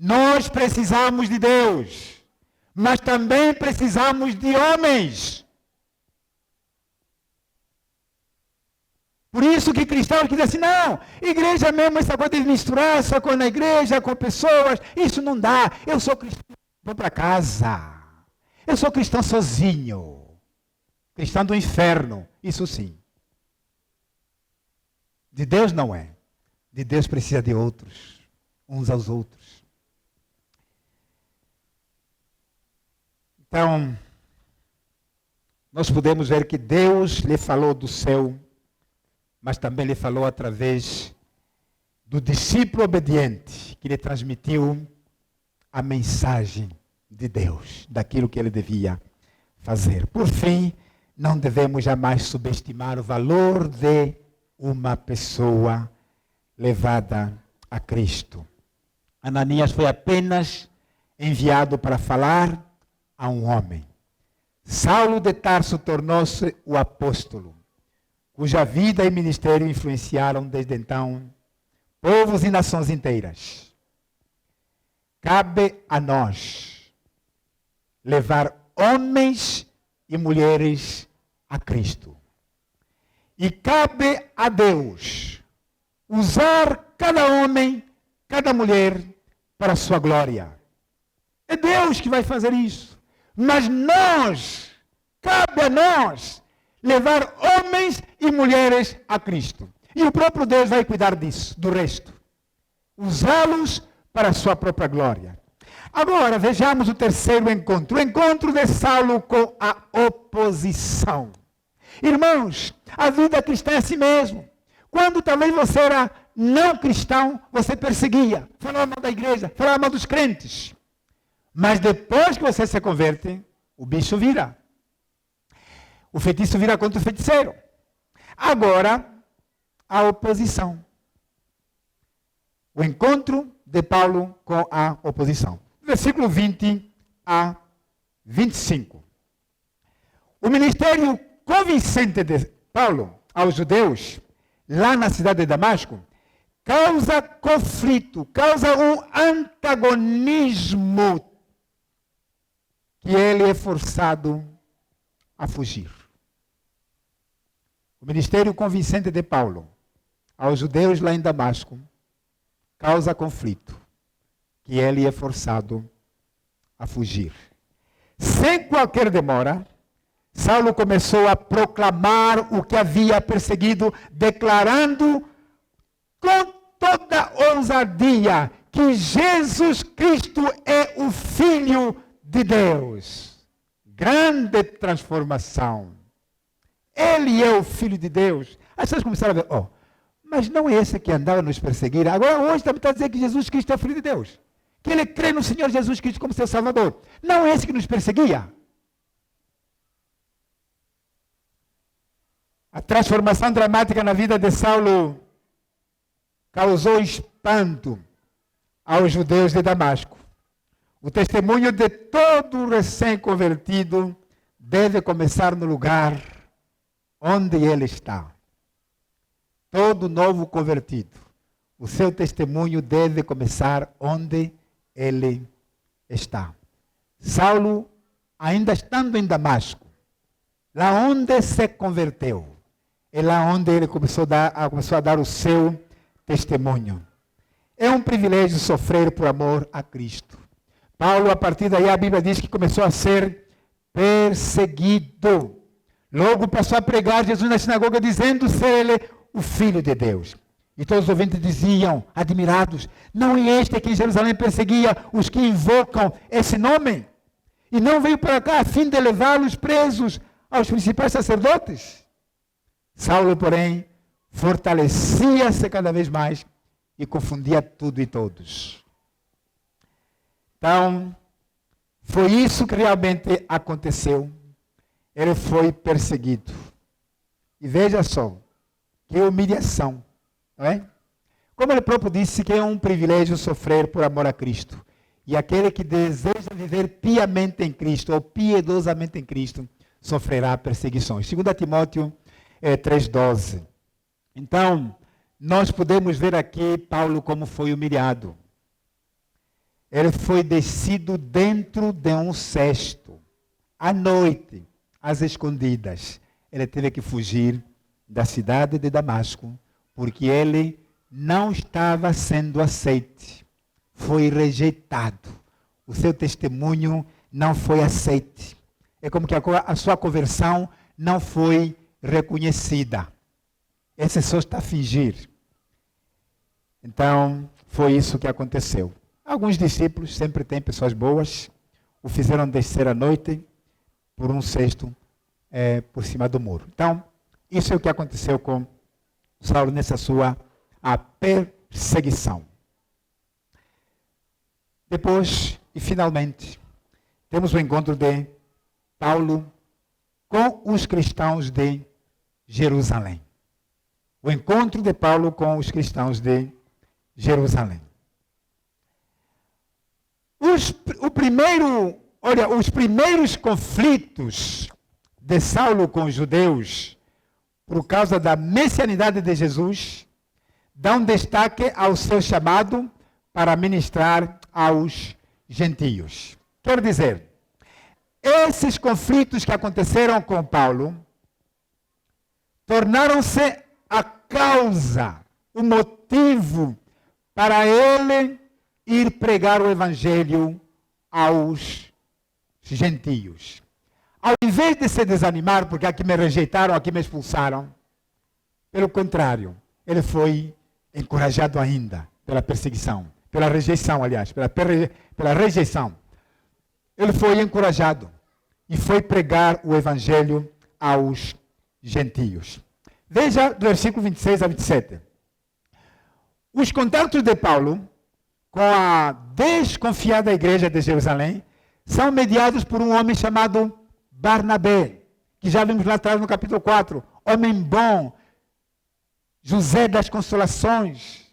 Nós precisamos de Deus, mas também precisamos de homens. Por isso que cristãos que dizem assim, não, igreja mesmo, essa coisa de misturar só com a igreja, com pessoas, isso não dá. Eu sou cristão, vou para casa. Eu sou cristão sozinho. Cristão do inferno, isso sim. De Deus não é. De Deus precisa de outros, uns aos outros. Então, nós podemos ver que Deus lhe falou do céu, mas também lhe falou através do discípulo obediente, que lhe transmitiu a mensagem de Deus, daquilo que ele devia fazer. Por fim, não devemos jamais subestimar o valor de uma pessoa levada a Cristo. Ananias foi apenas enviado para falar a um homem. Saulo de Tarso tornou-se o apóstolo, cuja vida e ministério influenciaram desde então povos e nações inteiras. Cabe a nós levar homens e mulheres a Cristo. E cabe a Deus usar cada homem, cada mulher para a sua glória. É Deus que vai fazer isso. Mas nós, cabe a nós, levar homens e mulheres a Cristo. E o próprio Deus vai cuidar disso, do resto. Usá-los para a sua própria glória. Agora, vejamos o terceiro encontro. O encontro de Saulo com a oposição. Irmãos, a vida cristã é assim mesmo. Quando talvez você era não cristão, você perseguia, falava mal da igreja, falava mal dos crentes. Mas depois que você se converte, o bicho vira. O feitiço vira contra o feiticeiro. Agora, a oposição. O encontro de Paulo com a oposição. Versículo 20 a 25. O ministério convincente de Paulo aos judeus, lá na cidade de Damasco, causa conflito, causa um antagonismo que ele é forçado a fugir. O ministério convincente de Paulo aos judeus lá em Damasco causa conflito, que ele é forçado a fugir. Sem qualquer demora, Saulo começou a proclamar o que havia perseguido, declarando com toda ousadia que Jesus Cristo é o Filho de Deus. Grande transformação. Ele é o Filho de Deus. As pessoas começaram a ver, mas não é esse que andava nos perseguir. Agora hoje também está dizendo que Jesus Cristo é o Filho de Deus. Que ele crê no Senhor Jesus Cristo como seu Salvador. Não é esse que nos perseguia. A transformação dramática na vida de Saulo causou espanto aos judeus de Damasco. O testemunho de todo recém-convertido deve começar no lugar onde ele está. Todo novo convertido, o seu testemunho deve começar onde ele está. Saulo, ainda estando em Damasco, lá onde se converteu, é lá onde ele começou a dar o seu testemunho. É um privilégio sofrer por amor a Cristo. Paulo, a partir daí, a Bíblia diz que começou a ser perseguido. Logo passou a pregar Jesus na sinagoga, dizendo ser ele o Filho de Deus. E todos os ouvintes diziam, admirados, não é este que em Jerusalém perseguia os que invocam esse nome? E não veio para cá a fim de levá-los presos aos principais sacerdotes? Saulo, porém, fortalecia-se cada vez mais e confundia tudo e todos. Então, foi isso que realmente aconteceu. Ele foi perseguido. E veja só, que humilhação, não é? Como ele próprio disse que é um privilégio sofrer por amor a Cristo. E aquele que deseja viver piamente em Cristo, ou piedosamente em Cristo, sofrerá perseguições. 2 Timóteo 3,12. Então, nós podemos ver aqui Paulo como foi humilhado. Ele foi descido dentro de um cesto, à noite, às escondidas. Ele teve que fugir da cidade de Damasco, porque ele não estava sendo aceite. Foi rejeitado. O seu testemunho não foi aceite. É como que a sua conversão não foi reconhecida. Esse só está a fingir. Então, foi isso que aconteceu. Alguns discípulos, sempre tem pessoas boas, o fizeram descer à noite por um cesto por cima do muro. Então, isso é o que aconteceu com Saulo nessa sua perseguição. Depois, e finalmente, temos o encontro de Paulo com os cristãos de Jerusalém. O encontro de Paulo com os cristãos de Jerusalém. O primeiro olha, os primeiros conflitos de Saulo com os judeus, por causa da messianidade de Jesus, dão destaque ao seu chamado para ministrar aos gentios. Quer dizer, esses conflitos que aconteceram com Paulo tornaram-se a causa, o motivo para ele ir pregar o evangelho aos gentios. Ao invés de se desanimar, porque aqui me rejeitaram, aqui me expulsaram, pelo contrário, ele foi encorajado ainda pela perseguição, pela rejeição, aliás, pela rejeição. Ele foi encorajado e foi pregar o evangelho aos gentios. Veja do versículo 26 a 27. Os contatos de Paulo com a desconfiada igreja de Jerusalém são mediados por um homem chamado Barnabé, que já vimos lá atrás no capítulo 4. Homem bom, José das Consolações,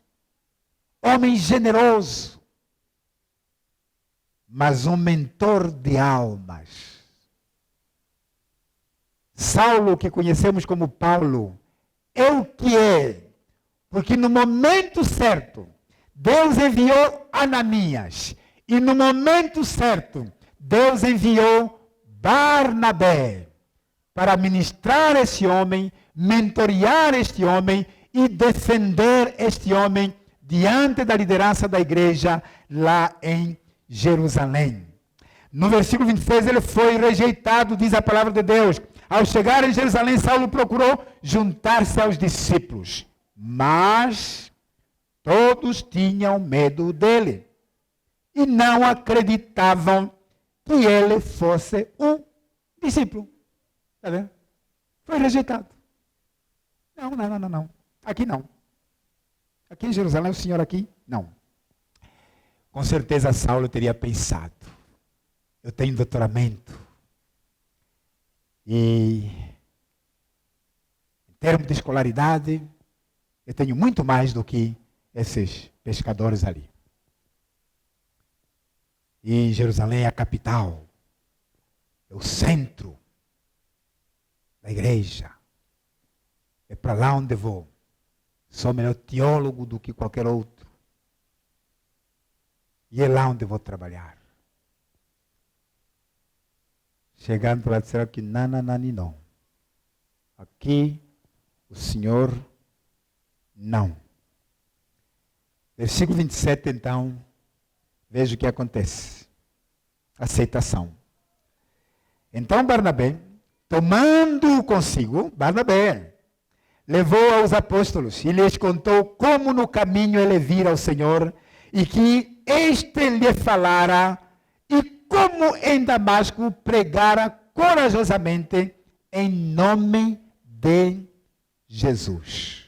homem generoso, mas um mentor de almas. Saulo, que conhecemos como Paulo, é o que é, porque no momento certo, Deus enviou Ananias, e no momento certo, Deus enviou Barnabé para ministrar esse homem, mentorear este homem e defender este homem diante da liderança da igreja lá em Jerusalém. No versículo 26, ele foi rejeitado, diz a palavra de Deus. Ao chegar em Jerusalém, Saulo procurou juntar-se aos discípulos, mas todos tinham medo dele e não acreditavam que ele fosse um discípulo. Está vendo? Foi rejeitado. Não. Aqui não. Aqui em Jerusalém, o senhor aqui, não. Com certeza Saulo teria pensado, eu tenho doutoramento. E em termos de escolaridade, eu tenho muito mais do que esses pescadores ali. E Jerusalém é a capital, é o centro da igreja. É para lá onde vou. Sou melhor teólogo do que qualquer outro. E é lá onde vou trabalhar. Chegando lá, disseram que não. Aqui, o Senhor, não. Versículo 27, então, veja o que acontece. Aceitação. Então Barnabé, tomando consigo, Barnabé, levou aos apóstolos e lhes contou como no caminho ele vira ao Senhor e que este lhe falara e como em Damasco pregara corajosamente em nome de Jesus.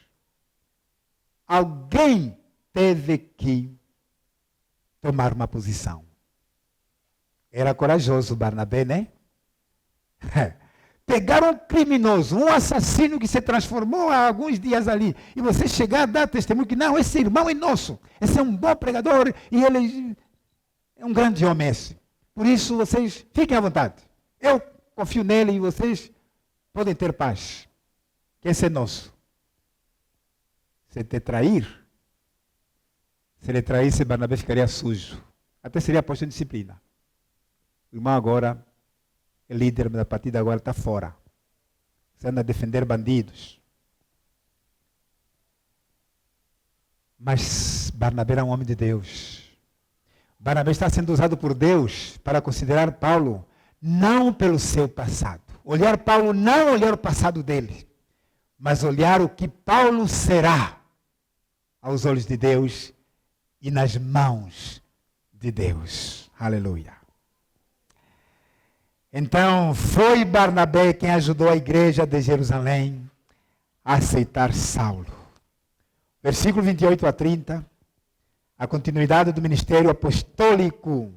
Alguém teve que tomar uma posição. Era corajoso Barnabé, né? Pegar um criminoso, um assassino que se transformou há alguns dias ali, e você chegar a dar testemunho que não, esse irmão é nosso, esse é um bom pregador, e ele é um grande homem esse. Por isso, vocês fiquem à vontade. Eu confio nele e vocês podem ter paz. Que esse é nosso. Se te trair, se ele traísse, Barnabé ficaria sujo. Até seria posto em disciplina. O irmão agora é líder, mas a partir de agora está fora. Você anda a defender bandidos. Mas Barnabé era um homem de Deus. Barnabé está sendo usado por Deus para considerar Paulo não pelo seu passado. Olhar Paulo, não olhar o passado dele, mas olhar o que Paulo será aos olhos de Deus e nas mãos de Deus. Aleluia. Então, foi Barnabé quem ajudou a igreja de Jerusalém a aceitar Saulo. Versículo 28 a 30, a continuidade do ministério apostólico.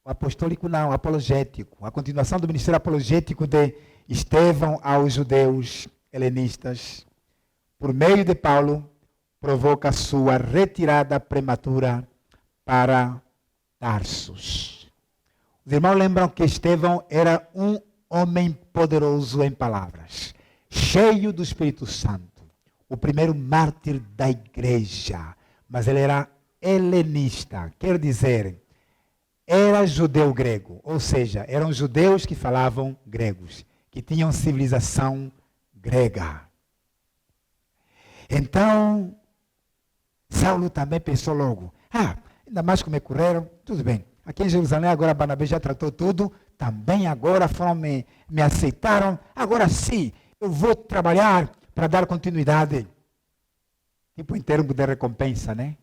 Apostólico não, apologético. A continuação do ministério apologético de Estevão aos judeus helenistas, por meio de Paulo, provoca sua retirada prematura para Tarsus. Os irmãos lembram que Estevão era um homem poderoso em palavras, cheio do Espírito Santo, o primeiro mártir da igreja, mas ele era helenista, quer dizer, era judeu grego, ou seja, eram judeus que falavam gregos, que tinham civilização grega. Então, Saulo também pensou logo, ainda mais como me correram, tudo bem. Aqui em Jerusalém, agora Barnabé já tratou tudo, também agora foram me aceitaram, agora sim, eu vou trabalhar para dar continuidade, tipo em termos de recompensa, né?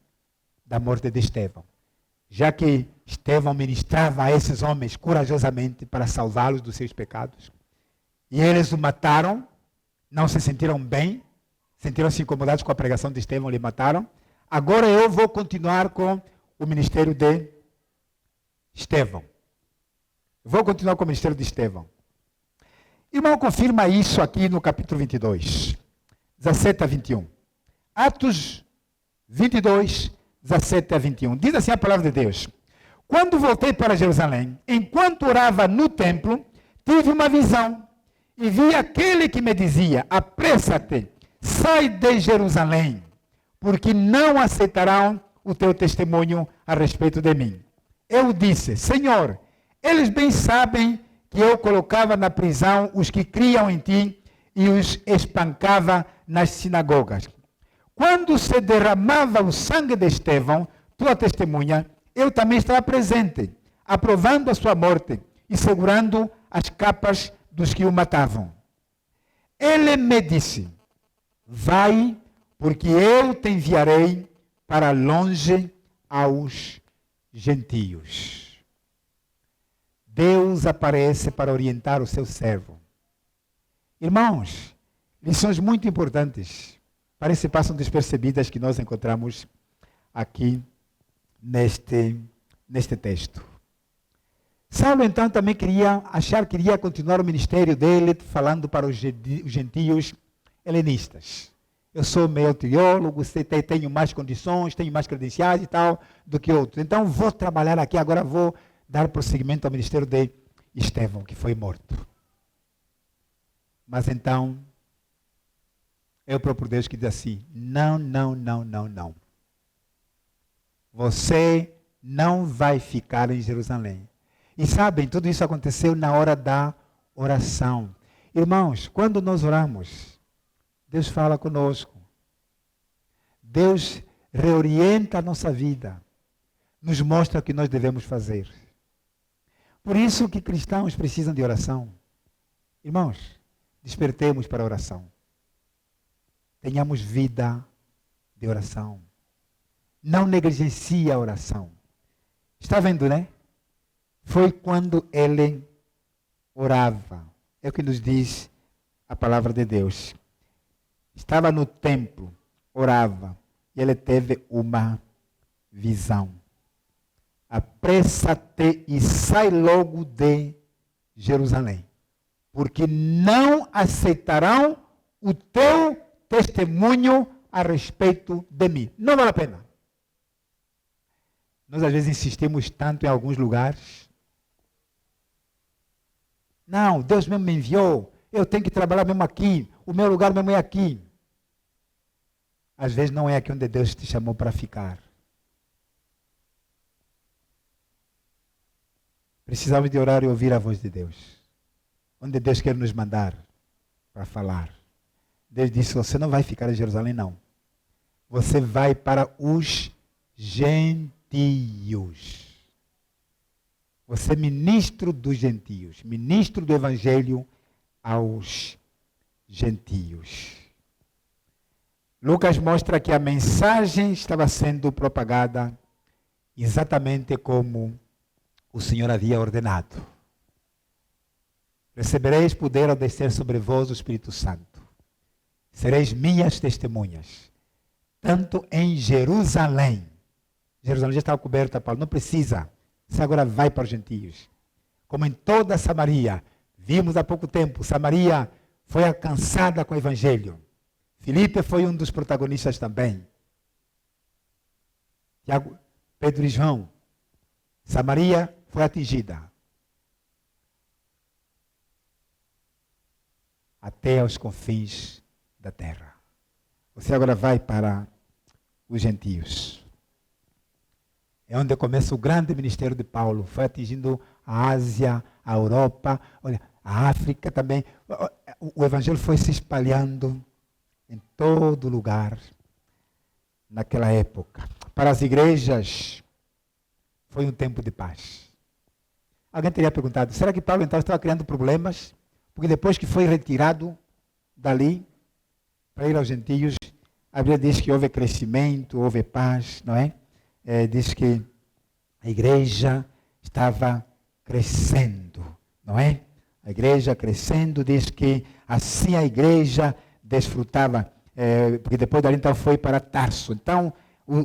Da morte de Estevão. Já que Estevão ministrava a esses homens corajosamente para salvá-los dos seus pecados, e eles o mataram, não se sentiram bem, sentiram-se incomodados com a pregação de Estevão, lhe mataram. Agora eu vou continuar com o ministério de Estevão. Vou continuar com o ministério de Estevão. Irmão, confirma isso aqui no capítulo 22, 17 a 21. Atos 22, 17 a 21. Diz assim a palavra de Deus. Quando voltei para Jerusalém, enquanto orava no templo, tive uma visão e vi aquele que me dizia, apressa-te, sai de Jerusalém, porque não aceitarão o teu testemunho a respeito de mim. Eu disse, Senhor, eles bem sabem que eu colocava na prisão os que criam em ti e os espancava nas sinagogas. Quando se derramava o sangue de Estevão, tua testemunha, eu também estava presente, aprovando a sua morte e segurando as capas dos que o matavam. Ele me disse, vai, porque eu te enviarei para longe aos gentios. Deus aparece para orientar o seu servo. Irmãos, lições muito importantes, parece que passam despercebidas, que nós encontramos aqui neste texto. Saulo então também queria continuar o ministério dele, falando para os gentios helenistas. Eu sou meio teólogo, tenho mais condições, tenho mais credenciais e tal do que outros. Então vou trabalhar aqui, agora vou dar prosseguimento ao ministério de Estevão, que foi morto. Mas então, é o próprio Deus que diz assim, não. Você não vai ficar em Jerusalém. E sabem, tudo isso aconteceu na hora da oração. Irmãos, quando nós oramos, Deus fala conosco. Deus reorienta a nossa vida. Nos mostra o que nós devemos fazer. Por isso que cristãos precisam de oração. Irmãos, despertemos para a oração. Tenhamos vida de oração. Não negligencie a oração. Está vendo, né? Foi quando ele orava. É o que nos diz a palavra de Deus. Estava no templo, orava, e ele teve uma visão. Apressa-te e sai logo de Jerusalém, porque não aceitarão o teu testemunho a respeito de mim. Não vale a pena. Nós às vezes insistimos tanto em alguns lugares. Não, Deus mesmo me enviou, eu tenho que trabalhar mesmo aqui, o meu lugar mesmo é aqui. Às vezes não é aqui onde Deus te chamou para ficar. Precisamos de orar e ouvir a voz de Deus. Onde Deus quer nos mandar para falar. Deus disse, você não vai ficar em Jerusalém, não. Você vai para os gentios. Você é ministro dos gentios. Ministro do evangelho aos gentios. Lucas mostra que a mensagem estava sendo propagada exatamente como o Senhor havia ordenado. Recebereis poder ao descer sobre vós o Espírito Santo. Sereis minhas testemunhas, tanto em Jerusalém. Jerusalém já estava coberta, Paulo, não precisa. Você agora vai para os gentios. Como em toda Samaria. Vimos há pouco tempo, Samaria foi alcançada com o evangelho. Filipe foi um dos protagonistas também. Tiago, Pedro e João. Samaria foi atingida. até aos confins da terra. Você agora vai para os gentios. É onde começa o grande ministério de Paulo. Foi atingindo a Ásia, a Europa, olha, a África também. O evangelho foi se espalhando em todo lugar naquela época. Para as igrejas, foi um tempo de paz. Alguém teria perguntado, será que Paulo então estava criando problemas? Porque depois que foi retirado dali, para ir aos gentios, a Bíblia diz que houve crescimento, houve paz, não é? Diz que a igreja estava crescendo, não é? A igreja crescendo, diz que assim a igreja desfrutava, porque depois dali então foi para Tarso. Então,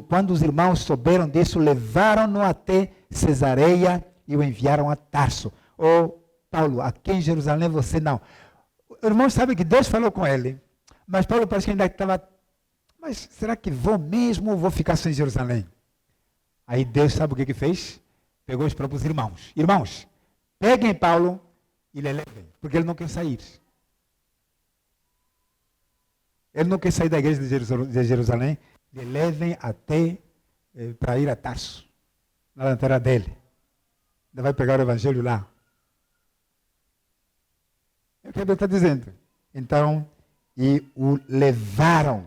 quando os irmãos souberam disso, levaram-no até Cesareia e o enviaram a Tarso. Paulo, aqui em Jerusalém você não. O irmão sabe que Deus falou com ele, mas Paulo parece que ainda estava, mas será que vou mesmo ou vou ficar só em Jerusalém? Aí Deus sabe o que fez? Pegou os próprios irmãos. Irmãos, peguem Paulo e lhe levem, porque ele não quer sair. Ele não quer sair da igreja de Jerusalém. Lhe levem até para ir a Tarso, na lanterna dele. Ele vai pegar o evangelho lá. É o que a Bíblia está dizendo. Então, e o levaram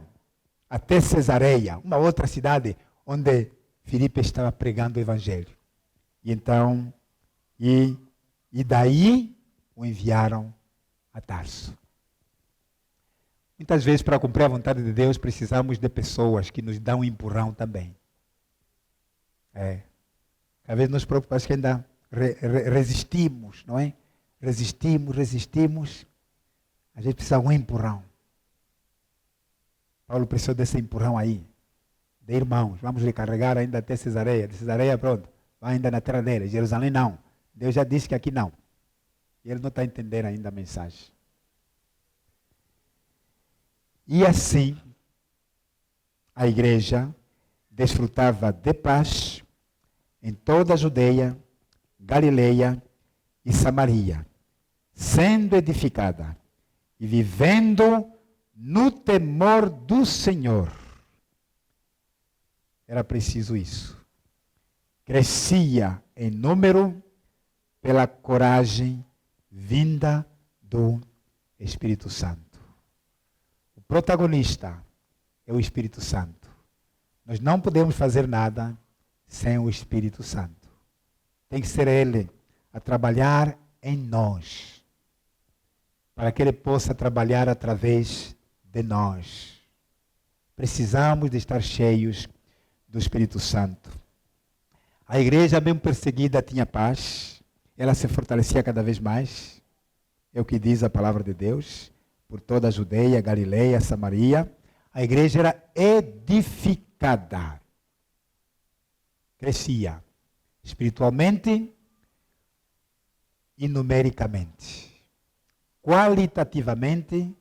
até Cesareia, uma outra cidade onde Filipe estava pregando o evangelho. E então, e daí o enviaram a Tarso. Muitas vezes, para cumprir a vontade de Deus, precisamos de pessoas que nos dão um empurrão também. Às vezes nós próprios parece que ainda resistimos, não é? Resistimos. A gente precisa de um empurrão. Paulo precisou desse empurrão aí. De irmãos, vamos lhe carregar ainda até Cesareia. De Cesareia, pronto, vai ainda na terra dele. Jerusalém não. Deus já disse que aqui não. E ele não está entendendo ainda a mensagem. E assim, a igreja desfrutava de paz em toda a Judeia, Galileia e Samaria, sendo edificada e vivendo no temor do Senhor. Era preciso isso. Crescia em número pela coragem vinda do Espírito Santo. O protagonista é o Espírito Santo. Nós não podemos fazer nada sem o Espírito Santo. Tem que ser Ele a trabalhar em nós, para que Ele possa trabalhar através de nós. Precisamos de estar cheios do Espírito Santo. A igreja, mesmo perseguida, tinha paz. Ela se fortalecia cada vez mais. É o que diz a palavra de Deus. Por toda a Judeia, Galileia, Samaria. A igreja era edificada. Crescia espiritualmente e numericamente. Qualitativamente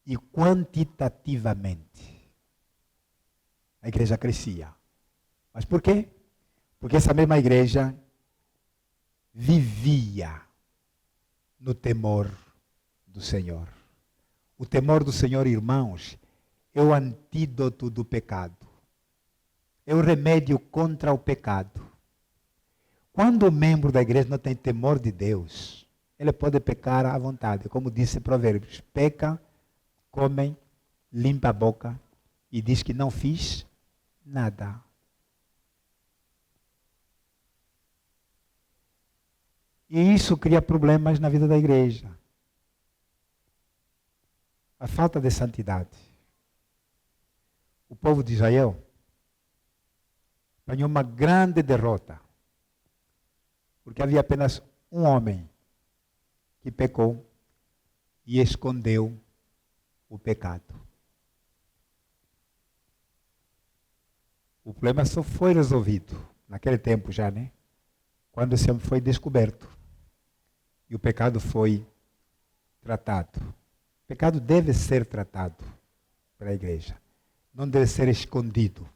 e quantitativamente. A igreja crescia. Mas por quê? Porque essa mesma igreja vivia no temor do Senhor. O temor do Senhor, irmãos, é o antídoto do pecado. É o remédio contra o pecado. Quando o membro da igreja não tem temor de Deus, ele pode pecar à vontade. Como disse Provérbios, peca, come, limpa a boca e diz que não fiz nada. E isso cria problemas na vida da igreja. A falta de santidade. O povo de Israel ganhou uma grande derrota. Porque havia apenas um homem que pecou e escondeu o pecado. O problema só foi resolvido naquele tempo já, né? Quando esse homem foi descoberto. E o pecado foi tratado. O pecado deve ser tratado pela igreja. Não deve ser escondido.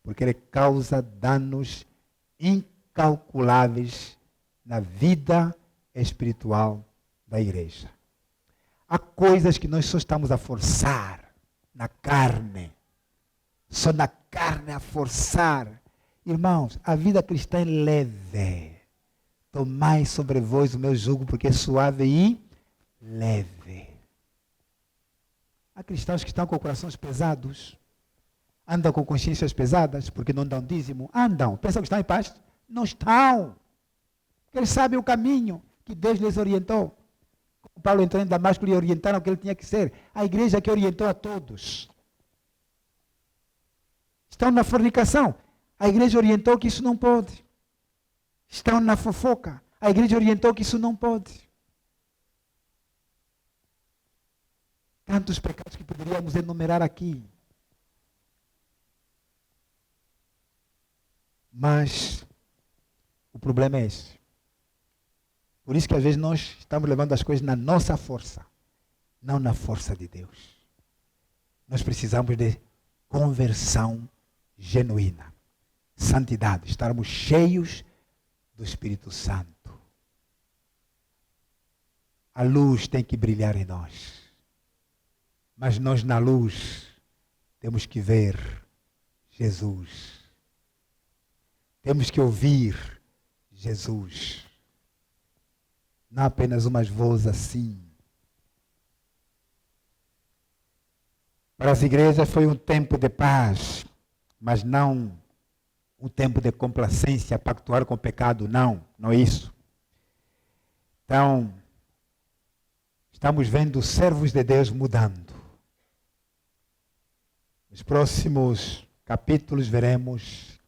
Porque ele causa danos incalculáveis na vida espiritual da igreja. Há coisas que nós só estamos a forçar na carne. Só na carne a forçar. Irmãos, a vida cristã é leve. Tomai sobre vós o meu jugo, porque é suave e leve. Há cristãos que estão com corações pesados. Andam com consciências pesadas, porque não dão dízimo. Andam. Pensam que estão em paz? Não estão. Porque eles sabem o caminho que Deus lhes orientou. Paulo entrou em Damasco e lhe orientaram o que ele tinha que ser. A igreja que orientou a todos. Estão na fornicação. A igreja orientou que isso não pode. Estão na fofoca. A igreja orientou que isso não pode. Tantos pecados que poderíamos enumerar aqui. Mas o problema é esse. Por isso que às vezes nós estamos levando as coisas na nossa força, não na força de Deus. Nós precisamos de conversão genuína, santidade, estarmos cheios do Espírito Santo. A luz tem que brilhar em nós. Mas nós na luz temos que ver Jesus. Temos que ouvir Jesus. Não apenas umas vozes assim. Para as igrejas foi um tempo de paz, mas não um tempo de complacência, pactuar com o pecado, não é isso. Então, estamos vendo os servos de Deus mudando. Nos próximos capítulos veremos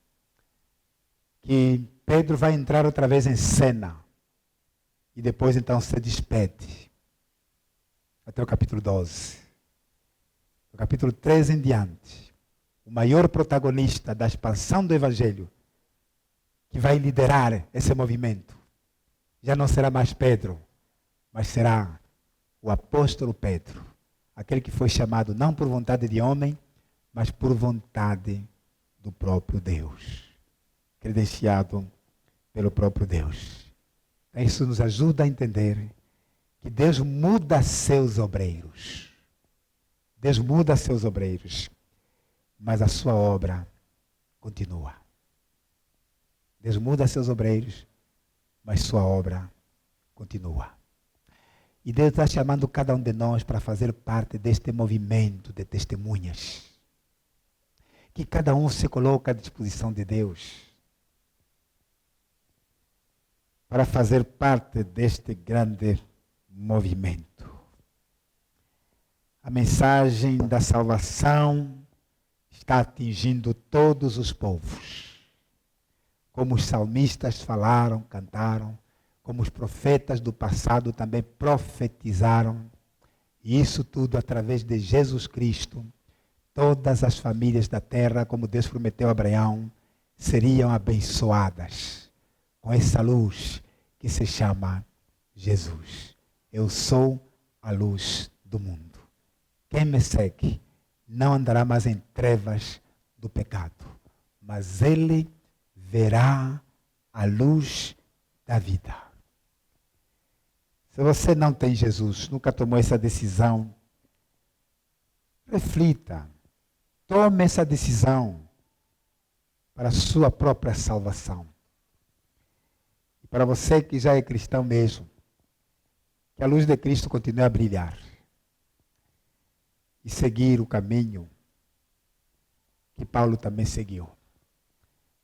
que Pedro vai entrar outra vez em cena. E depois então se despede. Até o capítulo 12. Do capítulo 13 em diante. O maior protagonista da expansão do Evangelho, que vai liderar esse movimento, já não será mais Pedro, mas será o apóstolo Pedro. Aquele que foi chamado não por vontade de homem, mas por vontade do próprio Deus. Credenciado pelo próprio Deus. Isso nos ajuda a entender que Deus muda seus obreiros. Deus muda seus obreiros, mas a sua obra continua. Deus muda seus obreiros, mas sua obra continua. E Deus está chamando cada um de nós para fazer parte deste movimento de testemunhas. Que cada um se coloque à disposição de Deus para fazer parte deste grande movimento. A mensagem da salvação está atingindo todos os povos. Como os salmistas falaram, cantaram, como os profetas do passado também profetizaram. E isso tudo através de Jesus Cristo. Todas as famílias da terra, como Deus prometeu a Abraão, seriam abençoadas com essa luz que se chama Jesus. Eu sou a luz do mundo. Quem me segue não andará mais em trevas do pecado, mas ele verá a luz da vida. Se você não tem Jesus, nunca tomou essa decisão, reflita, tome essa decisão para a sua própria salvação. E para você que já é cristão mesmo, que a luz de Cristo continue a brilhar e seguir o caminho que Paulo também seguiu.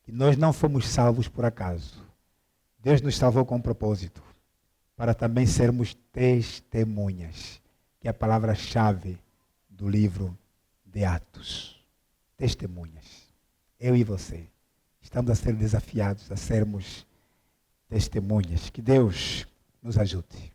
Que nós não fomos salvos por acaso. Deus nos salvou com um propósito, para também sermos testemunhas, que é a palavra-chave do livro de Atos. Testemunhas. Eu e você estamos a ser desafiados a sermos testemunhas. Que Deus nos ajude.